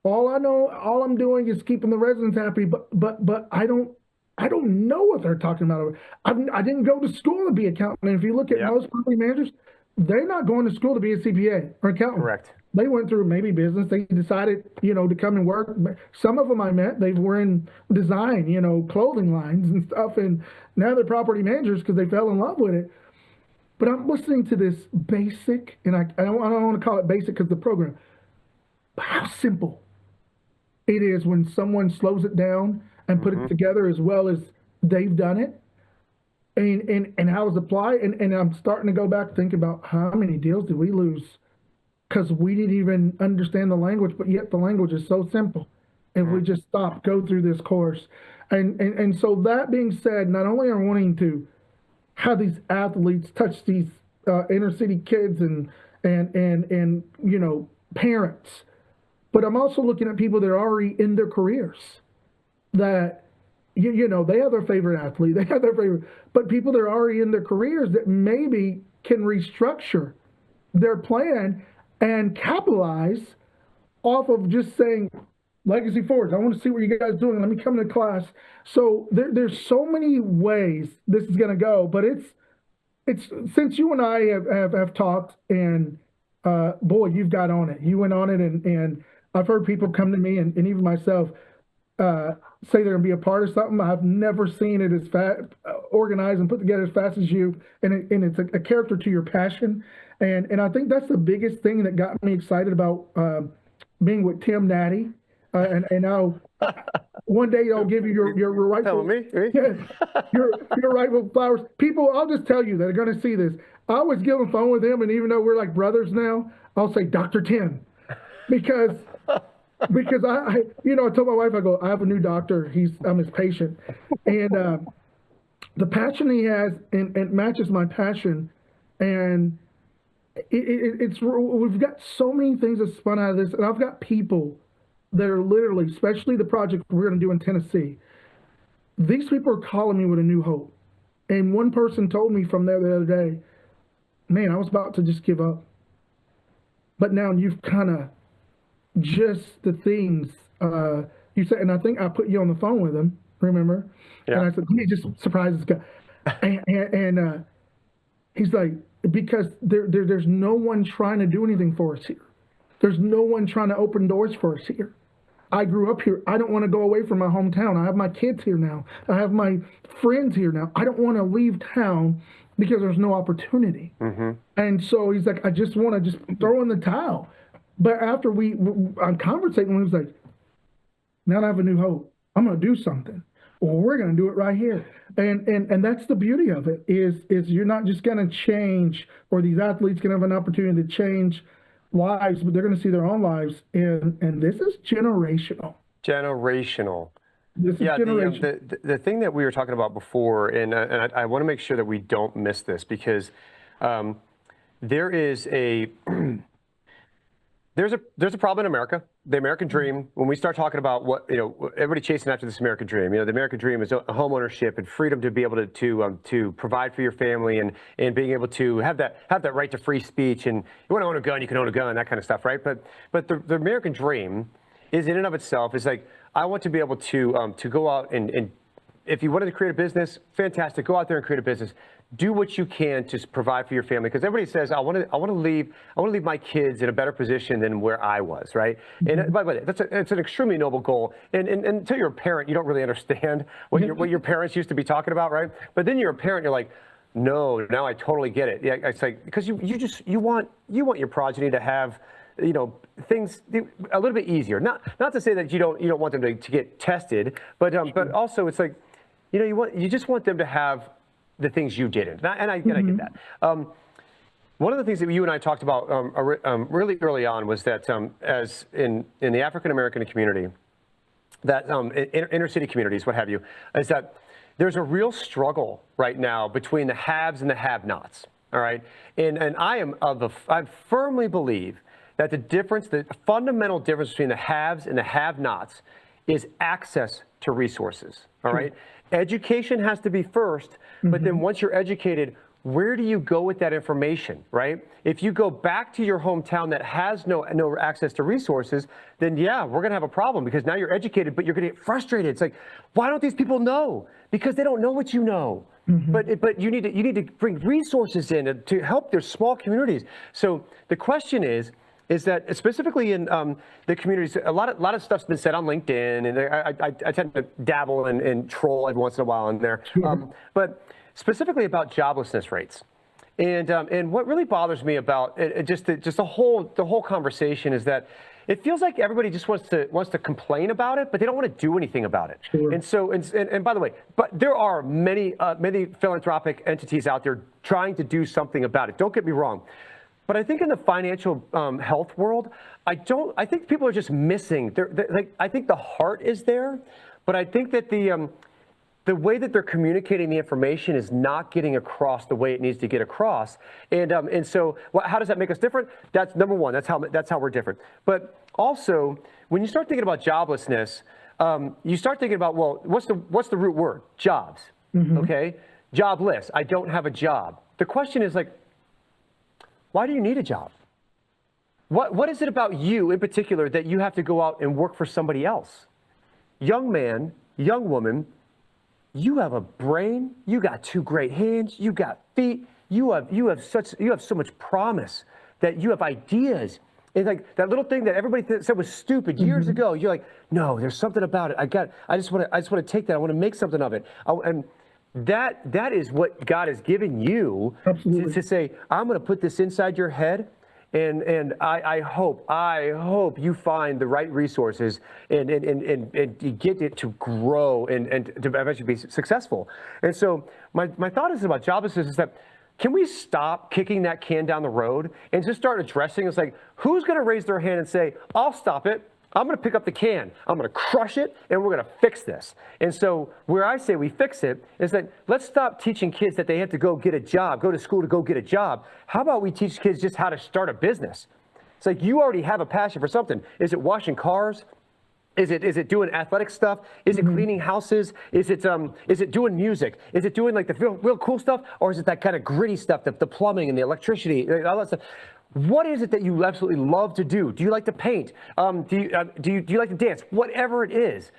all I'm doing is keeping the residents happy, but I don't know what they're talking about. I didn't go to school to be an accountant. And if you look at most property managers, they're not going to school to be a CPA or accountant.
Correct.
They went through maybe business. They decided, to come and work. Some of them I met, they were in design, clothing lines and stuff. And now they're property managers because they fell in love with it. But I'm listening to this basic, and I don't want to call it basic because the program, but how simple it is when someone slows it down and put it together as well as they've done it, and how it's applied. And I'm starting to go back and think about how many deals did we lose because we didn't even understand the language, but yet the language is so simple. If we just go through this course. And so that being said, not only are we wanting to have these athletes touch these inner city kids and parents, but I'm also looking at people that are already in their careers that, they have their favorite athlete, but people that are already in their careers that maybe can restructure their plan and capitalize off of just saying, Legacy Forge, I want to see what you guys are doing. Let me come to class. So there's so many ways this is going to go, but it's since you and I have talked, and boy, you've got on it. You went on it, and I've heard people come to me and even myself say they're going to be a part of something. I've never seen it as organized and put together as fast as you, and it's a character to your passion. And I think that's the biggest thing that got me excited about being with Tim Naddy. And now one day I'll give you your rightful, your rightful flowers. People, I'll just tell you that are going to see this. I always get on the phone with him, and even though we're like brothers now, I'll say Dr. Tim, because I told my wife, I go, I have a new doctor. I'm his patient, and the passion he has and matches my passion, and we've got so many things that spun out of this, and I've got people that are literally, especially the project we're going to do in Tennessee, these people are calling me with a new hope. And one person told me from there the other day, man, I was about to just give up. But now you've kind of just the things you said, and I think I put you on the phone with him, remember? Yeah. And I said, let me just surprise this guy. and he's like, because there's no one trying to do anything for us here. There's no one trying to open doors for us here. I grew up here. I don't want to go away from my hometown. I have my kids here now. I have my friends here now. I don't want to leave town because there's no opportunity. And so he's like, I just want to just throw in the towel. But after I'm conversating, he was like, now I have a new hope. I'm going to do something. Well, we're going to do it right here. And that's the beauty of it is you're not just going to change, or these athletes can have an opportunity to change lives, but they're going to see their own lives, and this is generational. This is generational.
The thing that we were talking about before, and I want to make sure that we don't miss this, because there is there's a problem in America, the American dream. When we start talking about what, everybody chasing after this American dream, the American dream is home ownership and freedom to be able to provide for your family, and being able to have that right to free speech, and you want to own a gun, you can own a gun, that kind of stuff, right? But the American dream is in and of itself is like, I want to be able to go out and if you wanted to create a business, fantastic, go out there and create a business. Do what you can to provide for your family, because everybody says, I want to leave my kids in a better position than where I was, right? And by the way, it's an extremely noble goal. And until you're a parent, you don't really understand what your parents used to be talking about, right? But then you're a parent, you're like, no, now I totally get it. Yeah, it's like, because you want your progeny to have things a little bit easier. Not to say that you don't want them to get tested, but also it's like, you just want them to have the things you didn't, and I get that. One of the things that you and I talked about really early on was that as in the African American community, that inner city communities, what have you, is that there's a real struggle right now between the haves and the have-nots. All right, and I firmly believe that the fundamental difference between the haves and the have-nots is access to resources. All right. Education has to be first, but then once you're educated, where do you go with that information, right? If you go back to your hometown that has no access to resources, then yeah, we're gonna have a problem, because now you're educated, but you're gonna get frustrated. It's like, why don't these people know? Because they don't know what you know. But you need to bring resources in to help their small communities. So the question is that specifically in the communities, a lot of stuff's been said on LinkedIn, and I tend to dabble and troll every once in a while in there. But specifically about joblessness rates, and what really bothers me about just the whole conversation is that it feels like everybody just wants to complain about it, but they don't want to do anything about it.
Sure.
And so, and by the way, but there are many philanthropic entities out there trying to do something about it. Don't get me wrong. But I think in the financial health world, I think people are just missing. Like, I think the heart is there, but I think that the way that they're communicating the information is not getting across the way it needs to get across. And so how does that make us different? That's number one. That's how we're different. But also, when you start thinking about joblessness, you start thinking about, well, what's the root word? Jobs. Okay? Jobless. I don't have a job. The question is, like, why do you need a job? What is it about you in particular that you have to go out and work for somebody else? Young man, young woman, you have a brain, you got 2 great hands, you got feet, you have so much promise, that you have ideas. It's like that little thing that everybody said was stupid years ago. You're like, no, there's something about it. I just want to take that. I want to make something of it. And that is what God has given you to say, I'm going to put this inside your head. And I hope you find the right resources and you get it to grow and to eventually be successful. And so my thought is about joblessness is that, can we stop kicking that can down the road and just start addressing? It's like, who's going to raise their hand and say, I'll stop it. I'm going to pick up the can. I'm going to crush it, and we're going to fix this. And so where I say we fix it is that let's stop teaching kids that they have to go get a job, go to school to go get a job. How about we teach kids just how to start a business? It's like, you already have a passion for something. Is it washing cars? Is it doing athletic stuff? Is it cleaning houses? Is it doing music? Is it doing like the real cool stuff? Or is it that kind of gritty stuff, the plumbing and the electricity, all that stuff? What is it that you absolutely love to do? Do you like to paint? Do you like to dance? Whatever it is,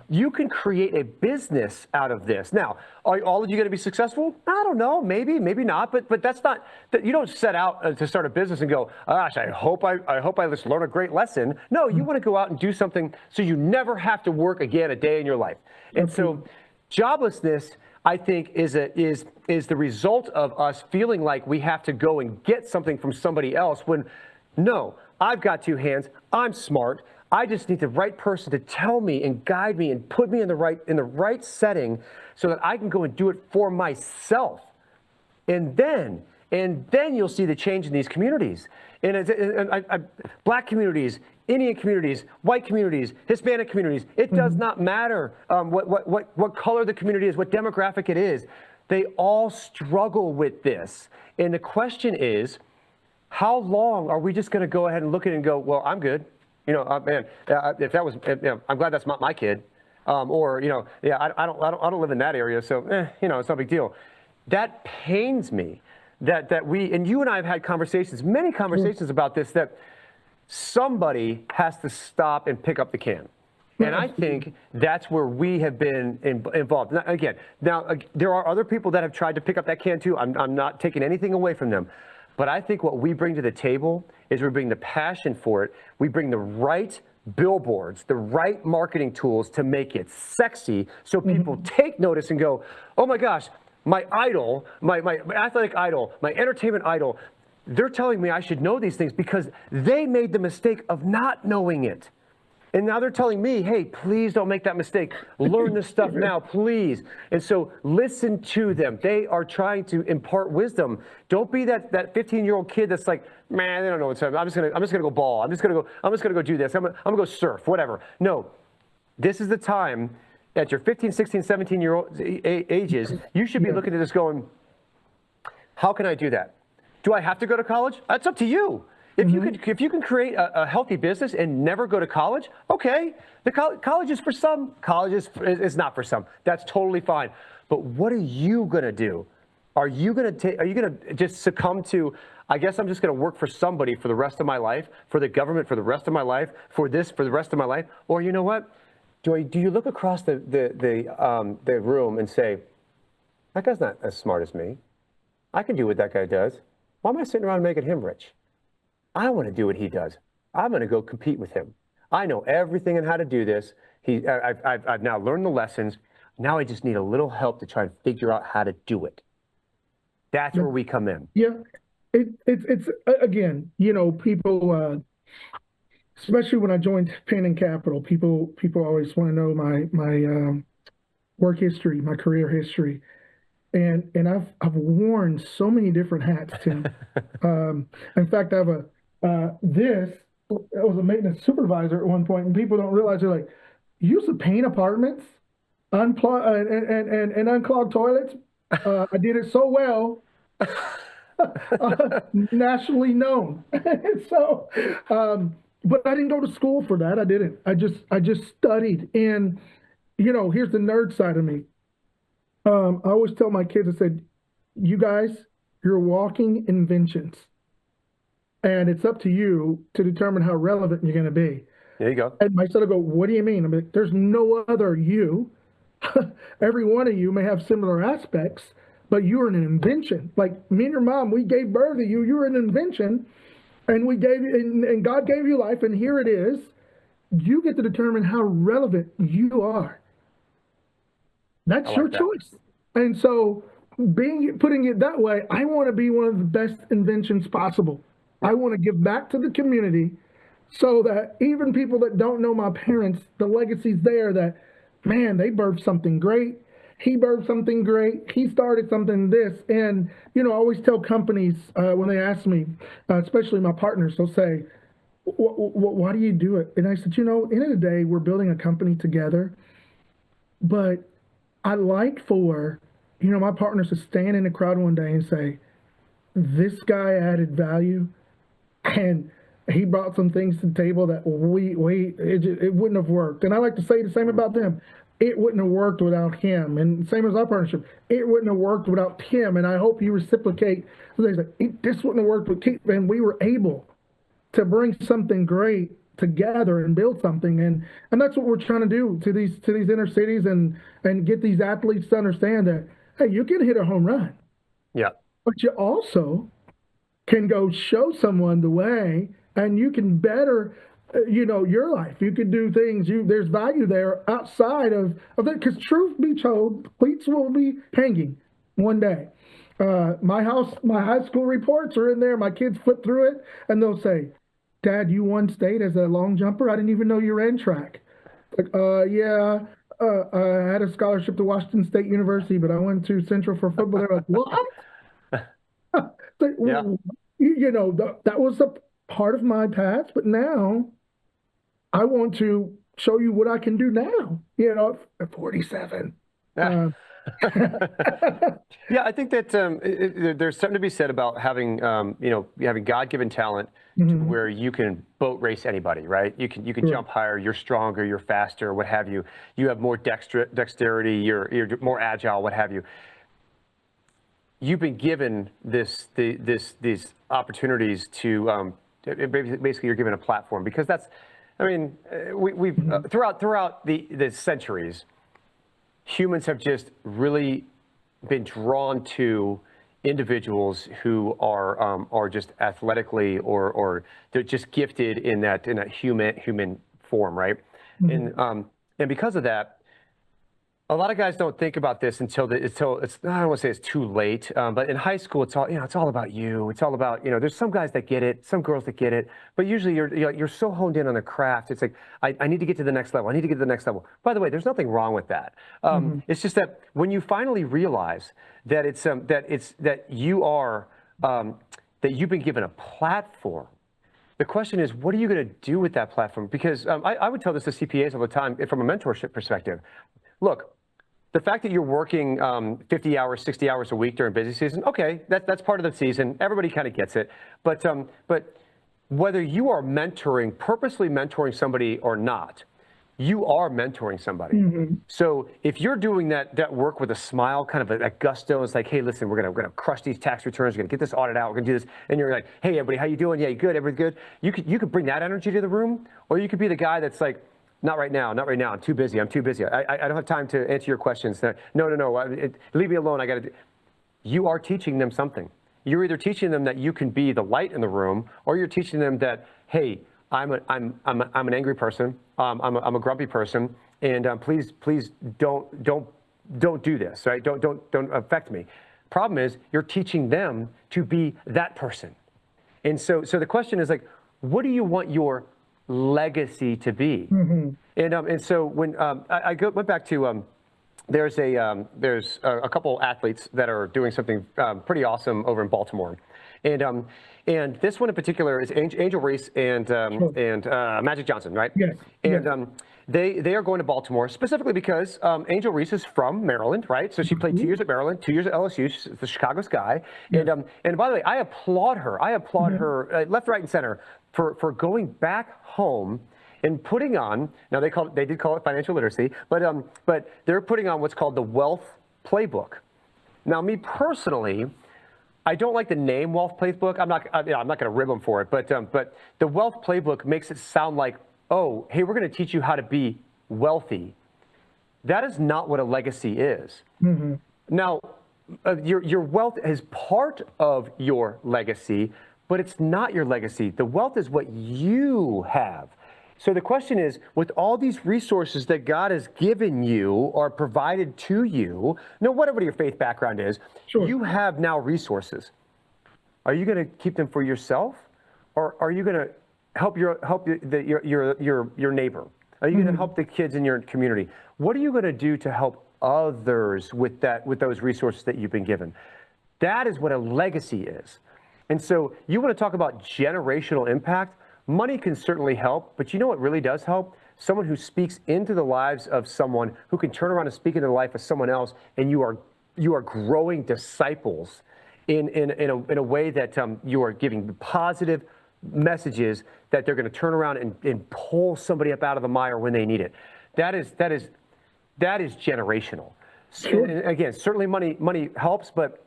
you can create a business out of this. Now, are all of you going to be successful? I don't know. Maybe not. But that's not. You don't set out to start a business and go, gosh, I hope I just learn a great lesson. No, you want to go out and do something so you never have to work again a day in your life. And so, joblessness, I think, is the result of us feeling like we have to go and get something from somebody else, when no, I've got 2 hands, I'm smart, I just need the right person to tell me and guide me and put me in the right setting so that I can go and do it for myself. And then you'll see the change in these communities. And Black communities, Indian communities, white communities, Hispanic communities, it does not matter what color the community is, what demographic it is. They all struggle with this. And the question is, how long are we just going to go ahead and look at it and go, well, I'm good. Man, if that was, I'm glad that's not my kid. Or, I don't live in that area, so, it's no big deal. That pains me that we, and you and I have had conversations, many conversations about this, that somebody has to stop and pick up the can. And I think that's where we have been involved. Now, there are other people that have tried to pick up that can too. I'm not taking anything away from them. But I think what we bring to the table is we bring the passion for it. We bring the right billboards, the right marketing tools to make it sexy so people take notice and go, oh my gosh, my idol, my athletic idol, my entertainment idol, they're telling me I should know these things because they made the mistake of not knowing it. And now they're telling me, hey, please don't make that mistake. Learn this stuff now, please. And so listen to them. They are trying to impart wisdom. Don't be that 15-year-old kid that's like, man, they don't know what's up. I'm just gonna go ball. I'm just gonna go do this. I'm gonna go surf, whatever. No, this is the time at your 15, 16, 17-year-old ages, you should be looking at this going, how can I do that? Do I have to go to college? That's up to you. If you can create a healthy business and never go to college, okay. The college is for some. College is not for some. That's totally fine. But what are you gonna do? Are you going to just succumb to, I guess I'm just going to work for somebody for the rest of my life, for the government for the rest of my life, for this for the rest of my life? Or you know what? Do you look across the room and say, that guy's not as smart as me. I can do what that guy does. Why am I sitting around making him rich? I want to do what he does. I'm going to go compete with him. I know everything on how to do this. I've now learned the lessons. Now I just need a little help to try and figure out how to do it. That's where we come in.
Yeah, it's again, people, especially when I joined Penn and Capital, people always want to know my work history, my career history, and I've worn so many different hats, Tim. In fact, I have I was a maintenance supervisor at one point, and people don't realize they're like, you used to paint apartments, unplug and unclog toilets. I did it so well, nationally known. So, but I didn't go to school for that. I didn't. I just studied. And here's the nerd side of me. I always tell my kids, I said, you guys, you're walking inventions, and it's up to you to determine how relevant you're going to be.
There you go.
And my son will go, what do you mean? I'm like, there's no other you. Every one of you may have similar aspects, but you're an invention. Like me and your mom, we gave birth to you. You're an invention, and we gave you, and God gave you life, and here it is. You get to determine how relevant you are. That's your choice. And so, putting it that way, I want to be one of the best inventions possible. I want to give back to the community, so that even people that don't know my parents, the legacy's there. That, man, they birthed something great. He birthed something great. He started something this. And, I always tell companies when they ask me, especially my partners, they'll say, why do you do it? And I said, at the end of the day, we're building a company together. But I like for, my partners to stand in the crowd one day and say, this guy added value, and he brought some things to the table that it wouldn't have worked. And I like to say the same about them. It wouldn't have worked without him. And same as our partnership, it wouldn't have worked without Tim. And I hope you reciprocate. So they say, this wouldn't have worked with Keith. And we were able to bring something great together and build something. And that's what we're trying to do to these inner cities and get these athletes to understand that, hey, you can hit a home run.
Yeah.
But you also can go show someone the way, and you can better your life. You could do things. There's value there outside of that. Because truth be told, cleats will be hanging one day. My high school reports are in there. My kids flip through it, and they'll say, "Dad, you won state as a long jumper. I didn't even know you ran track." Like, yeah. I had a scholarship to Washington State University, but I went to Central for football. They're like, what? Like,
yeah.
That was a part of my past, but now I want to show you what I can do now, at 47.
Yeah, I think that there's something to be said about having, having God-given talent to where you can boat race anybody, right? You can jump higher, you're stronger, you're faster, what have you. You have more dexterity, you're more agile, what have you. You've been given these opportunities to basically you're given a platform, because that's, we've throughout the centuries, humans have just really been drawn to individuals who are just athletically or they're just gifted in that human form, right? And because of that, a lot of guys don't think about this until it's, I don't want to say it's too late, but in high school, it's all about you. It's all about, there's some guys that get it, some girls that get it, but usually you're so honed in on the craft. It's like, I need to get to the next level. I need to get to the next level. By the way, there's nothing wrong with that. It's just that when you finally realize that that you've been given a platform, the question is, what are you going to do with that platform? Because I would tell this to CPAs all the time from a mentorship perspective. Look, the fact that you're working 50 hours, 60 hours a week during busy season, okay, that's part of the season. Everybody kind of gets it. But whether you are purposely mentoring somebody or not, you are mentoring somebody. So if you're doing that work with a smile, kind of a gusto, it's like, hey, listen, we're gonna crush these tax returns, we're gonna get this audit out, we're gonna do this, and you're like, hey, everybody, how you doing? Yeah, you good? Everybody good? You could bring that energy to the room, or you could be the guy that's like, not right now, I'm too busy. I don't have time to answer your questions. No, leave me alone. I got to. You are teaching them something. You're either teaching them that you can be the light in the room, or you're teaching them that, hey, I'm an angry person. I'm a grumpy person, and please don't do this, right? Don't affect me. Problem is, you're teaching them to be that person. And so the question is like, what do you want your legacy to be? And so when I went back to there's a couple athletes that are doing something pretty awesome over in Baltimore, and this one in particular is Angel Reese and Magic Johnson, right?
Yes.
And they are going to Baltimore specifically because Angel Reese is from Maryland, right? So she played 2 years at Maryland, 2 years at LSU. She's the Chicago Sky. And by the way, I applaud her. I applaud her left, right, and center for going back home and putting on. Now they did call it financial literacy, but they're putting on what's called the Wealth Playbook. Now, me personally, I don't like the name Wealth Playbook. I'm not going to rib them for it, but the Wealth Playbook makes it sound like, oh, hey, we're going to teach you how to be wealthy. That is not what a legacy is. Now, your wealth is part of your legacy, but it's not your legacy. The wealth is what you have. So the question is, with all these resources that God has given you or provided to you, whatever your faith background is, you have now resources. Are you going to keep them for yourself, or are you going to help your neighbor? Are you going to help the kids in your community? What are you going to do to help others with those resources that you've been given? That is what a legacy is. And so you want to talk about generational impact? Money can certainly help, but you know what really does help? Someone who speaks into the lives of someone, who can turn around and speak into the life of someone else, and you are growing disciples in a way that you are giving positive messages that they're going to turn around and pull somebody up out of the mire when they need it. That is generational. And again, certainly money helps, but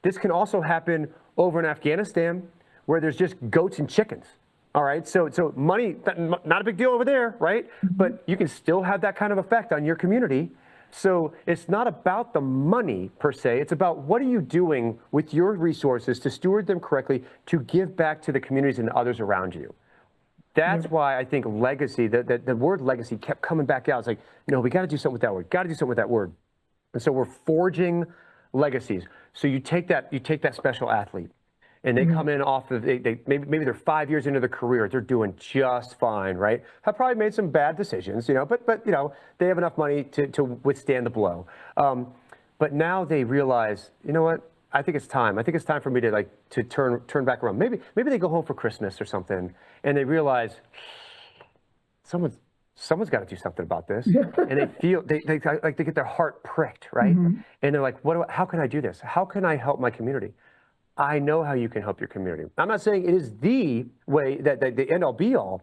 this can also happen over in Afghanistan, where there's just goats and chickens. All right, so money, not a big deal over there, right? But you can still have that kind of effect on your community. So it's not about the money per se. It's about what are you doing with your resources to steward them correctly, to give back to the communities and others around you. That's why I think legacy, the word legacy kept coming back out. It's like, we got to do something with that word. Got to do something with that word. And so we're forging legacies. So you take that special athlete, and they come in off of, maybe they're 5 years into their career, they're doing just fine, right? Have probably made some bad decisions, but they have enough money to withstand the blow. But now they realize, you know what? I think it's time. I think it's time for me to turn back around. Maybe they go home for Christmas or something, and they realize someone's got to do something about this. And they feel they get their heart pricked, right? And they're like, how can I do this? How can I help my community? I know how you can help your community. I'm not saying it is the way that the end all be all,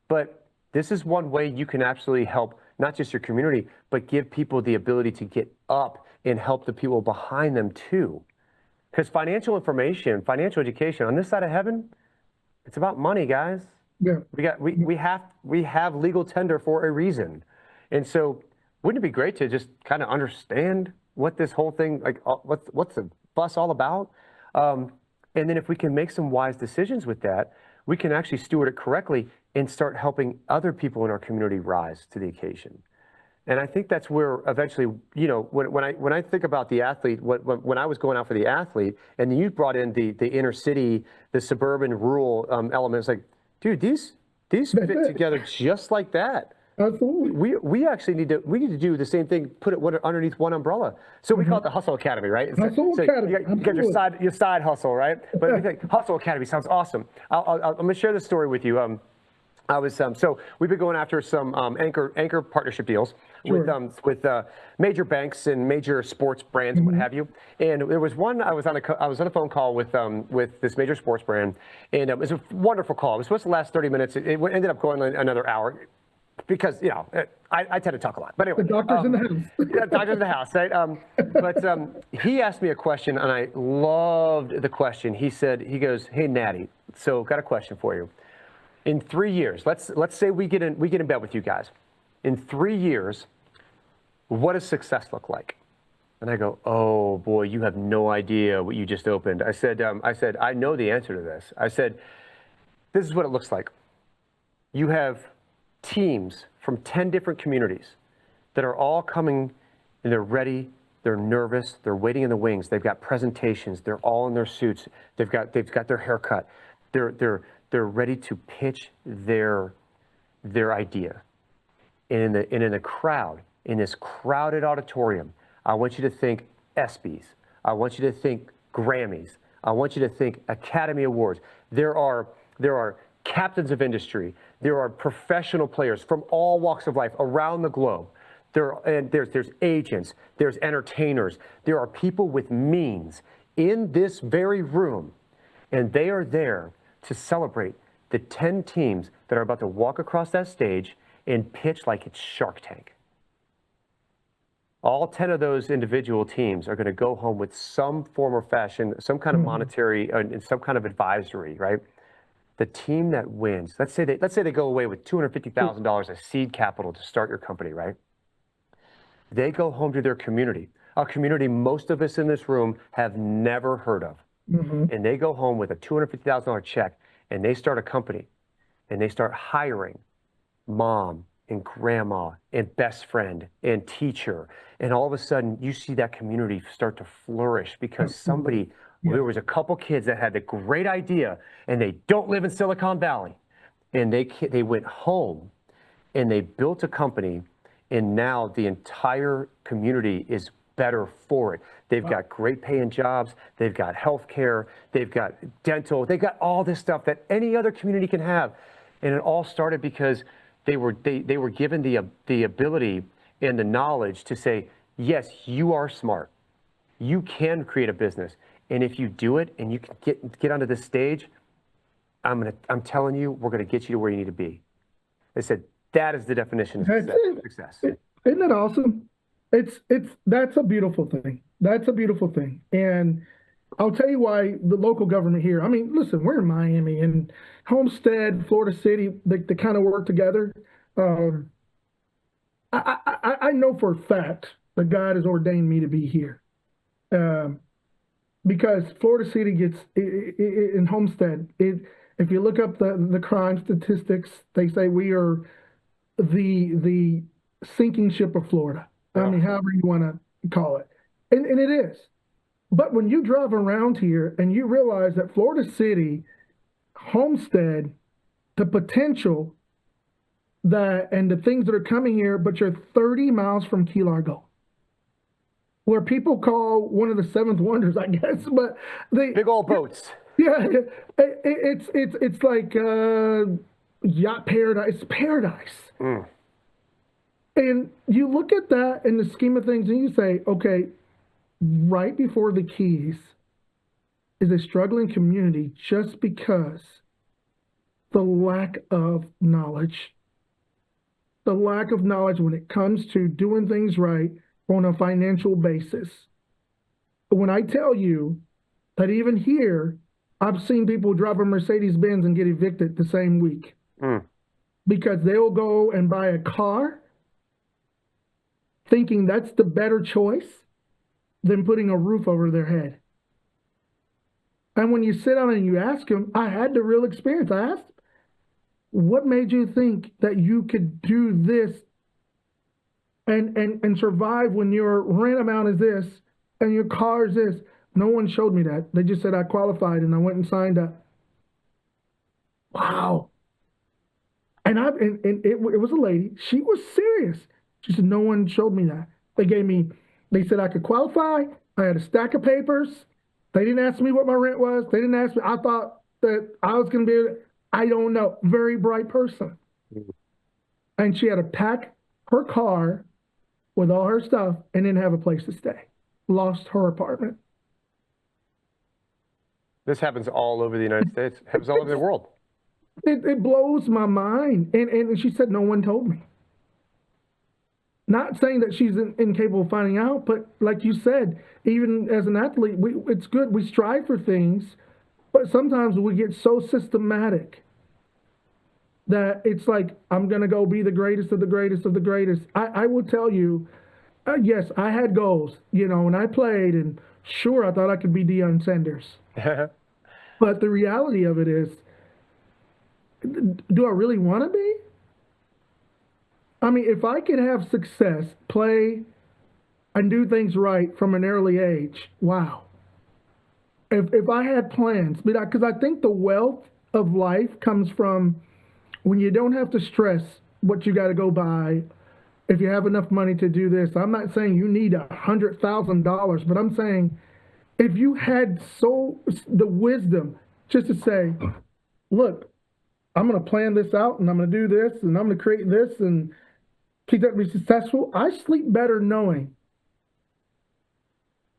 but this is one way you can absolutely help not just your community, but give people the ability to get up and help the people behind them too. Because financial information, financial education on this side of heaven, it's about money, guys. We have legal tender for a reason. And so wouldn't it be great to just kind of understand what this whole thing, what's the fuss all about? And then if we can make some wise decisions with that, we can actually steward it correctly and start helping other people in our community rise to the occasion. And I think that's where eventually, when I think about the athlete, when I was going out for the athlete, and then you brought in the inner city, the suburban, rural elements, like, dude, these fit together just like that.
Absolutely.
We actually need to do the same thing, put it underneath one umbrella. So we call it the Hustle Academy, right?
Hustle Academy.
You got your side hustle, right? But we think Hustle Academy sounds awesome. I'm going to share this story with you. So we've been going after some anchor partnership deals with major banks and major sports brands and what have you. And there was one, I was on a phone call with this major sports brand, and it was a wonderful call. It was supposed to last 30 minutes. It ended up going another hour. because, you know, I tend to talk a lot. But anyway.
The doctor's in the house.
Yeah, doctor's in the house, right? But he asked me a question, and I loved the question. He goes, hey, Naddy, so got a question for you. In 3 years, let's say we get in bed with you guys. In 3 years, what does success look like? And I go, oh boy, you have no idea what you just opened. I said, I know the answer to this. I said, this is what it looks like. You have teams from 10 different communities that are all coming, and they're ready, they're nervous, they're waiting in the wings, they've got presentations, they're all in their suits, they've got their haircut, they're ready to pitch their idea. And in the crowd, in this crowded auditorium, I want you to think ESPYs. I want you to think Grammys. I want you to think Academy Awards. There are captains of industry. There are professional players from all walks of life around the globe. There's agents. There's entertainers. There are people with means in this very room, and they are there to celebrate the 10 teams that are about to walk across that stage and pitch like it's Shark Tank. All 10 of those individual teams are going to go home with some form or fashion, some kind of monetary and some kind of advisory, right? The team that wins, let's say they go away with $250,000 as seed capital to start your company, right? They go home to their community, a community most of us in this room have never heard of. And they go home with a $250,000 check, and they start a company, and they start hiring mom and grandma and best friend and teacher. And all of a sudden you see that community start to flourish because there was a couple kids that had the great idea, and they don't live in Silicon Valley. And they went home and they built a company, and now the entire community is better for it. They've got great paying jobs. They've got healthcare. They've got dental. They've got all this stuff that any other community can have. And it all started because they were given the ability and the knowledge to say, yes, you are smart. You can create a business. And if you do it and you can get onto this stage, I'm telling you, we're going to get you to where you need to be. They said, that is the definition of success.
Isn't that awesome? That's a beautiful thing. That's a beautiful thing. And I'll tell you why the local government here, I mean, listen, we're in Miami and Homestead, Florida City, they kind of work together. I know for a fact that God has ordained me to be here. Because Florida City gets, in Homestead, if you look up the crime statistics, they say we are the sinking ship of Florida. I mean, however you want to call it. And it is. But when you drive around here and you realize that Florida City, Homestead, the potential and the things that are coming here, but you're 30 miles from Key Largo, where people call one of the seventh wonders, I guess. But
big old boats.
Yeah, it's like yacht paradise. It's paradise. And you look at that in the scheme of things, and you say, okay, right before the Keys is a struggling community just because the lack of knowledge when it comes to doing things right on a financial basis. When I tell you that even here, I've seen people drive a Mercedes-Benz and get evicted the same week because they'll go and buy a car thinking that's the better choice than putting a roof over their head. And when you sit down and you ask them, I had the real experience. I asked, what made you think that you could do this and survive when your rent amount is this and your car is this? No one showed me that. They just said I qualified and I went and signed up. Wow. And it was a lady. She was serious. She said, no one showed me that. They said I could qualify. I had a stack of papers. They didn't ask me what my rent was. They didn't ask me. I thought that I was going to be able to, I don't know. Very bright person. And she had to pack her car with all her stuff and didn't have a place to stay. Lost her apartment.
This happens all over the United States. It happens all over the world.
it blows my mind. And she said, no one told me. Not saying that she's incapable of finding out, but like you said, even as an athlete, it's good. We strive for things, but sometimes we get so systematic that it's like, I'm going to go be the greatest of the greatest of the greatest. I will tell you, yes, I had goals, and I played, and sure, I thought I could be Deion Sanders. But the reality of it is, do I really want to be? I mean, if I could have success, play, and do things right from an early age, wow. If I had plans, because I think the wealth of life comes from when you don't have to stress what you got to go buy. If you have enough money to do this, I'm not saying you need $100,000, but I'm saying if you had the wisdom just to say, look, I'm going to plan this out, and I'm going to do this, and I'm going to create this, and keep that to be successful. I sleep better knowing,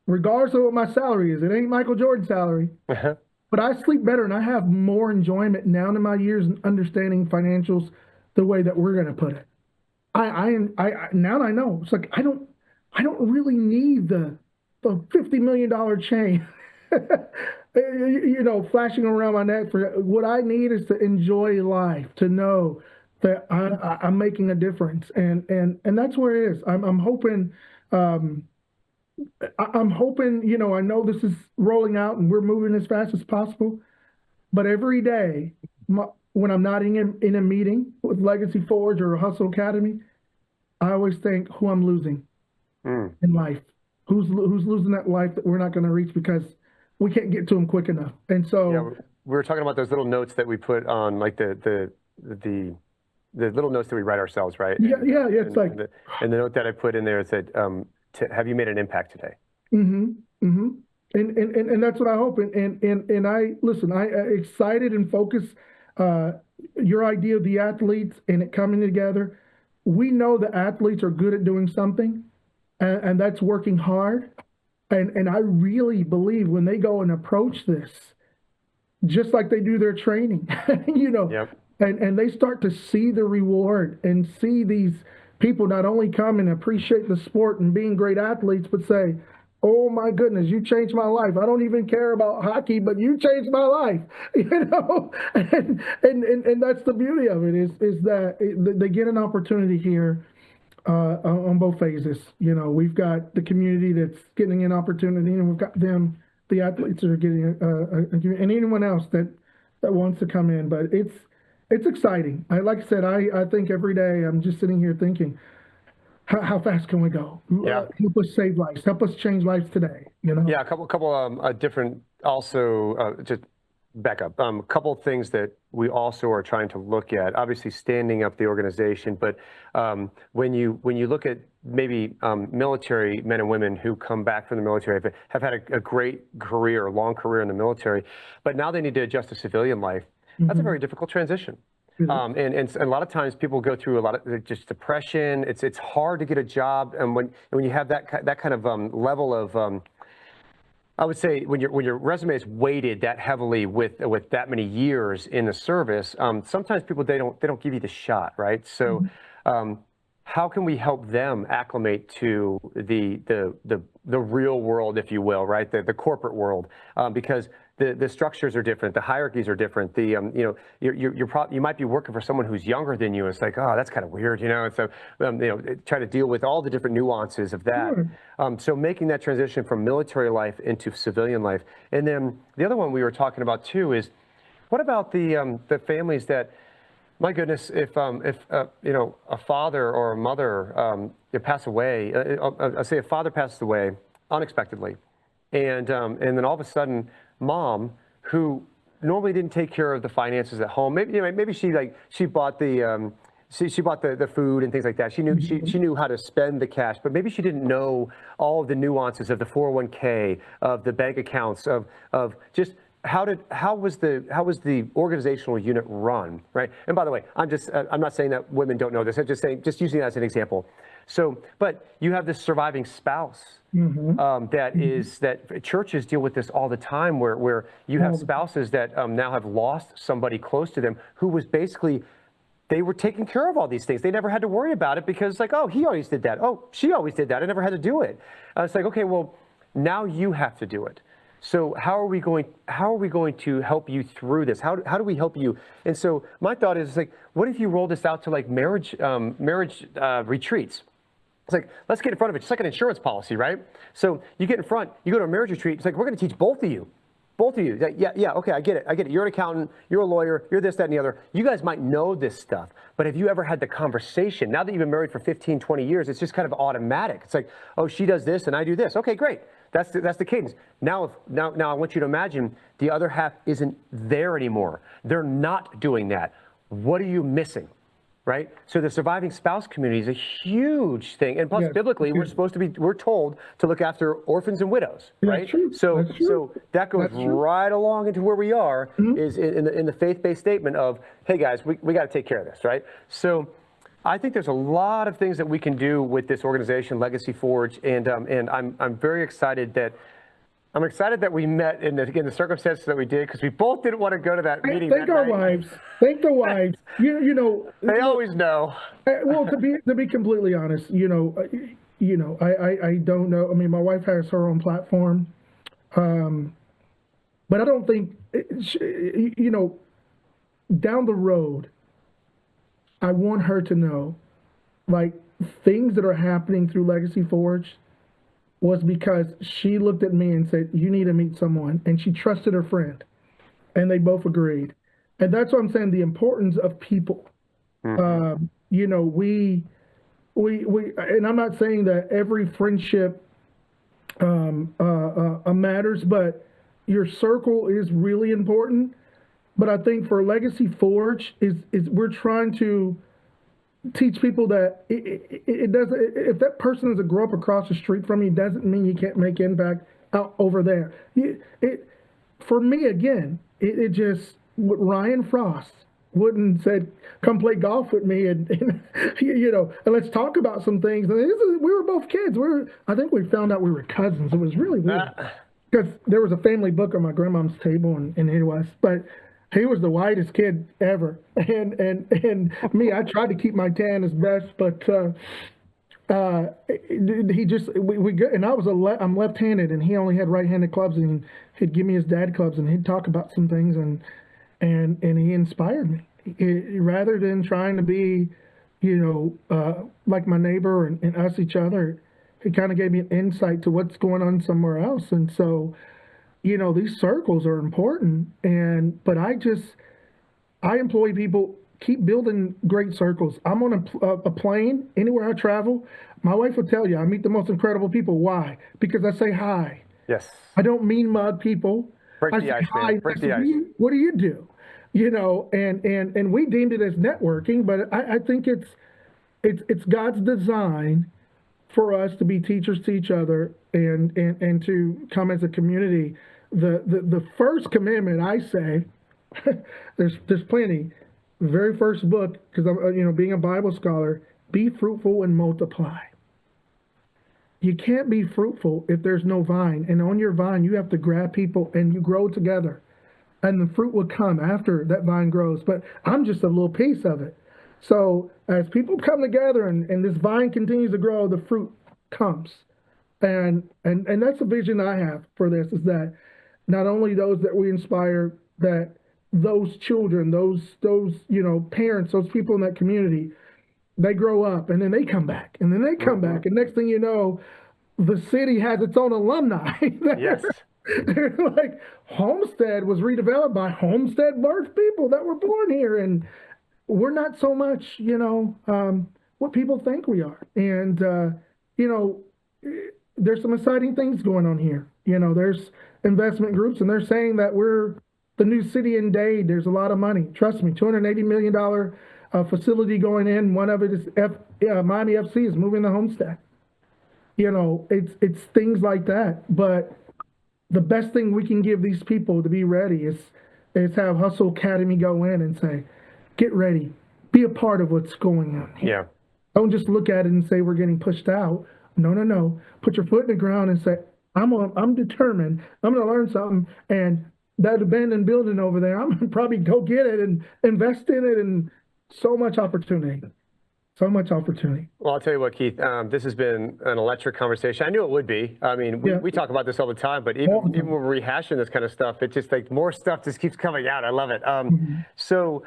regardless of what my salary is, it ain't Michael Jordan's salary, but I sleep better, and I have more enjoyment now in my years in understanding financials the way that we're going to put it. I now that I know, it's like I don't really need the $50 million chain, flashing around my neck. For what I need is to enjoy life, to know that I'm making a difference, and that's where it is. I'm hoping. I'm hoping. I know this is rolling out, and we're moving as fast as possible. But every day, when I'm not in a meeting with Legacy Forge or Hustle Academy, I always think who I'm losing in life. Who's losing that life that we're not going to reach because we can't get to them quick enough. And so
we were talking about those little notes that we put on, like the little notes that we write ourselves, right?
Yeah. It's like,
and the note that I put in there said, "Have you made an impact today?"
And that's what I hope. And I listen. I excited and focused. Your idea of the athletes and it coming together. We know the athletes are good at doing something, and that's working hard. And I really believe when they go and approach this, just like they do their training,
Yep.
and they start to see the reward and see these people not only come and appreciate the sport and being great athletes, but say, oh my goodness, you changed my life. I don't even care about hockey, but you changed my life, and that's the beauty of it is that they get an opportunity here on both phases. We've got the community that's getting an opportunity, and we've got the athletes that are getting and anyone else that wants to come in. But it's exciting. Like I said, I think every day I'm just sitting here thinking, how fast can we go?
Yeah.
Help us save lives. Help us change lives today.
Yeah, a couple different also just back up. A couple things that we also are trying to look at. Obviously, standing up the organization, but when you look at maybe military men and women who come back from the military have had a great career, a long career in the military, but now they need to adjust to civilian life. That's a very difficult transition. And a lot of times people go through a lot of just depression. It's hard to get a job, and when you have that kind of level of I would say when your resume is weighted that heavily with that many years in the service, sometimes people they don't give you the shot, right? So how can we help them acclimate to the real world, if you will, right? The corporate world, because the structures are different, the hierarchies are different. You might be working for someone who's younger than you. It's like, oh, that's kind of weird, And so try to deal with all the different nuances of that. So making that transition from military life into civilian life, and then the other one we were talking about too is, what about the families that, my goodness, if a father or a mother pass away, I say a father passes away unexpectedly, and then all of a sudden, mom, who normally didn't take care of the finances at home, maybe she bought she bought the food and things like that. She knew how to spend the cash, but maybe she didn't know all of the nuances of the 401k, of the bank accounts, of just how was the organizational unit run, right? And by the way, I'm not saying that women don't know this. I'm just using that as an example. So, but you have this surviving spouse that churches deal with this all the time, where you have spouses that now have lost somebody close to them who was basically, they were taking care of all these things. They never had to worry about it because, like, oh, he always did that. Oh, she always did that. I never had to do it. It's like, okay, well, now you have to do it. So how are we going to help you through this? How do we help you? And so my thought is, like, what if you roll this out to like marriage retreats? It's like, let's get in front of it. It's like an insurance policy, right? So you get in front, you go to a marriage retreat. It's like, we're going to teach both of you. Yeah, okay, I get it. You're an accountant, you're a lawyer, you're this, that, and the other. You guys might know this stuff, but have you ever had the conversation? Now that you've been married for 15, 20 years, it's just kind of automatic. It's like, oh, she does this and I do this. Okay, great. That's the cadence. Now I want you to imagine the other half isn't there anymore. They're not doing that. What are you missing? Right? So the surviving spouse community is a huge thing. And plus, biblically, we're told to look after orphans and widows, right? So that goes right along into where we are, is in the faith-based statement of, hey guys, we got to take care of this, right? So I think there's a lot of things that we can do with this organization, Legacy Forge, and I'm very excited that we met in the circumstances that we did, because we both didn't want to go to that meeting.
Thank our wives. Thank the wives. You know.
They always know.
Well, to be completely honest, I don't know. I mean, my wife has her own platform, but I don't think, down the road, I want her to know, like, things that are happening through Legacy Forge was because she looked at me and said, you need to meet someone. And she trusted her friend. And they both agreed. And that's what I'm saying, the importance of people. And I'm not saying that every friendship matters, but your circle is really important. But I think for Legacy Forge is we're trying to teach people that it doesn't, if that person doesn't grow up across the street from you, doesn't mean you can't make impact out over there. For me, again, it just, Ryan Frost wouldn't said, come play golf with me and let's talk about some things. And we were both kids. I think we found out we were cousins. It was really weird because there was a family book on my grandmom's table and he was, but he was the whitest kid ever, and me, I tried to keep my tan as best, but he just and I'm left-handed, and he only had right-handed clubs, and he'd give me his dad clubs, and he'd talk about some things, and he inspired me. Rather than trying to be, like my neighbor and us each other, he kind of gave me an insight to what's going on somewhere else, and so. These circles are important, but I employ people, keep building great circles. I'm on a plane, anywhere I travel, my wife will tell you, I meet the most incredible people. Why? Because I say hi.
Yes.
I don't mean mug people.
Break the ice, man. Break the ice.
What do you do? And we deemed it as networking, but I think it's God's design for us to be teachers to each other and to come as a community. The first commandment, I say, there's plenty. The very first book, because I'm being a Bible scholar, be fruitful and multiply. You can't be fruitful if there's no vine, and on your vine you have to grab people and you grow together, and the fruit will come after that vine grows. But I'm just a little piece of it. So as people come together and this vine continues to grow, the fruit comes. And that's the vision I have for this, is that not only those that we inspire, that those children, those parents, those people in that community, they grow up and then they come back and then they come back. And next thing you know, the city has its own alumni.
Yes.
Like Homestead was redeveloped by Homestead birth people that were born here. And we're not so much, what people think we are. And, there's some exciting things going on here. There's investment groups, and they're saying that we're the new city in Dade. There's a lot of money. Trust me, $280 million facility going in. One of it is Miami FC is moving to Homestead. It's things like that. But the best thing we can give these people to be ready is have Hustle Academy go in and say, get ready, be a part of what's going on here.
Yeah.
Don't just look at it and say we're getting pushed out. No. Put your foot in the ground and say, I'm determined. I'm going to learn something. And that abandoned building over there, I'm going to probably go get it and invest in it. And so much opportunity. So much opportunity.
Well, I'll tell you what, Keith, this has been an electric conversation. I knew it would be. I mean, we talk about this all the time, but even when we're rehashing this kind of stuff, it's just like more stuff just keeps coming out. I love it. So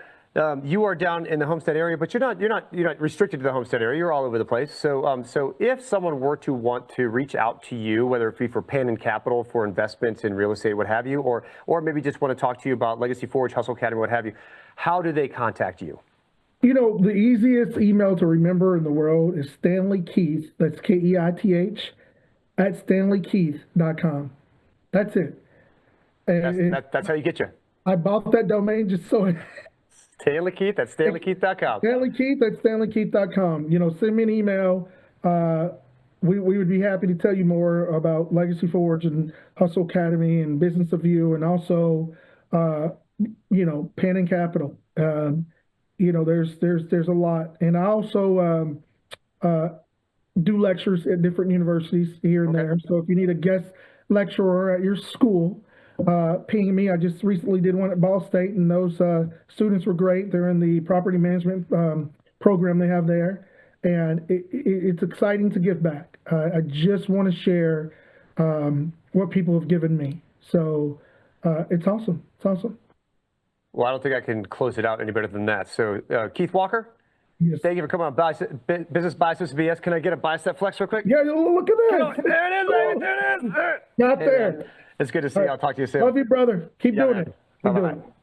you are down in the Homestead area, but you're not restricted to the Homestead area. You're all over the place. So if someone were to want to reach out to you, whether it be for pen and capital, for investments in real estate, what have you, or maybe just want to talk to you about Legacy Forge, Hustle Academy, what have you, how do they contact you?
You know, the easiest email to remember in the world is Stanley Keith, that's Keith, at stanleykeith.com. That's it. And
that's how you get you.
I bought that domain just so
Stanley Keith, that's stanleykeith.com.
Stanley Keith, that's stanleykeith.com. You know, send me an email. We would be happy to tell you more about Legacy Forge and Hustle Academy and Business of You, and also, you know, Pen and Capital. You know, there's a lot. And I also do lectures at different universities here and there. So if you need a guest lecturer at your school, ping me. I just recently did one at Ball State, and those students were great. They're in the property management program they have there. And it's exciting to give back. I just want to share what people have given me. So it's awesome. It's awesome.
Well, I don't think I can close it out any better than that. So, Keith Walker,
yes.
Thank you for coming on Business Biceps BS. Can I get a bicep flex real quick?
Yeah, look at that.
There it is, baby. There it is.
Got
Hey,
there.
man, it's good to see you. I'll talk to you soon.
Love you, brother. Keep doing
man.
it. Keep doing
Bye-bye.
it.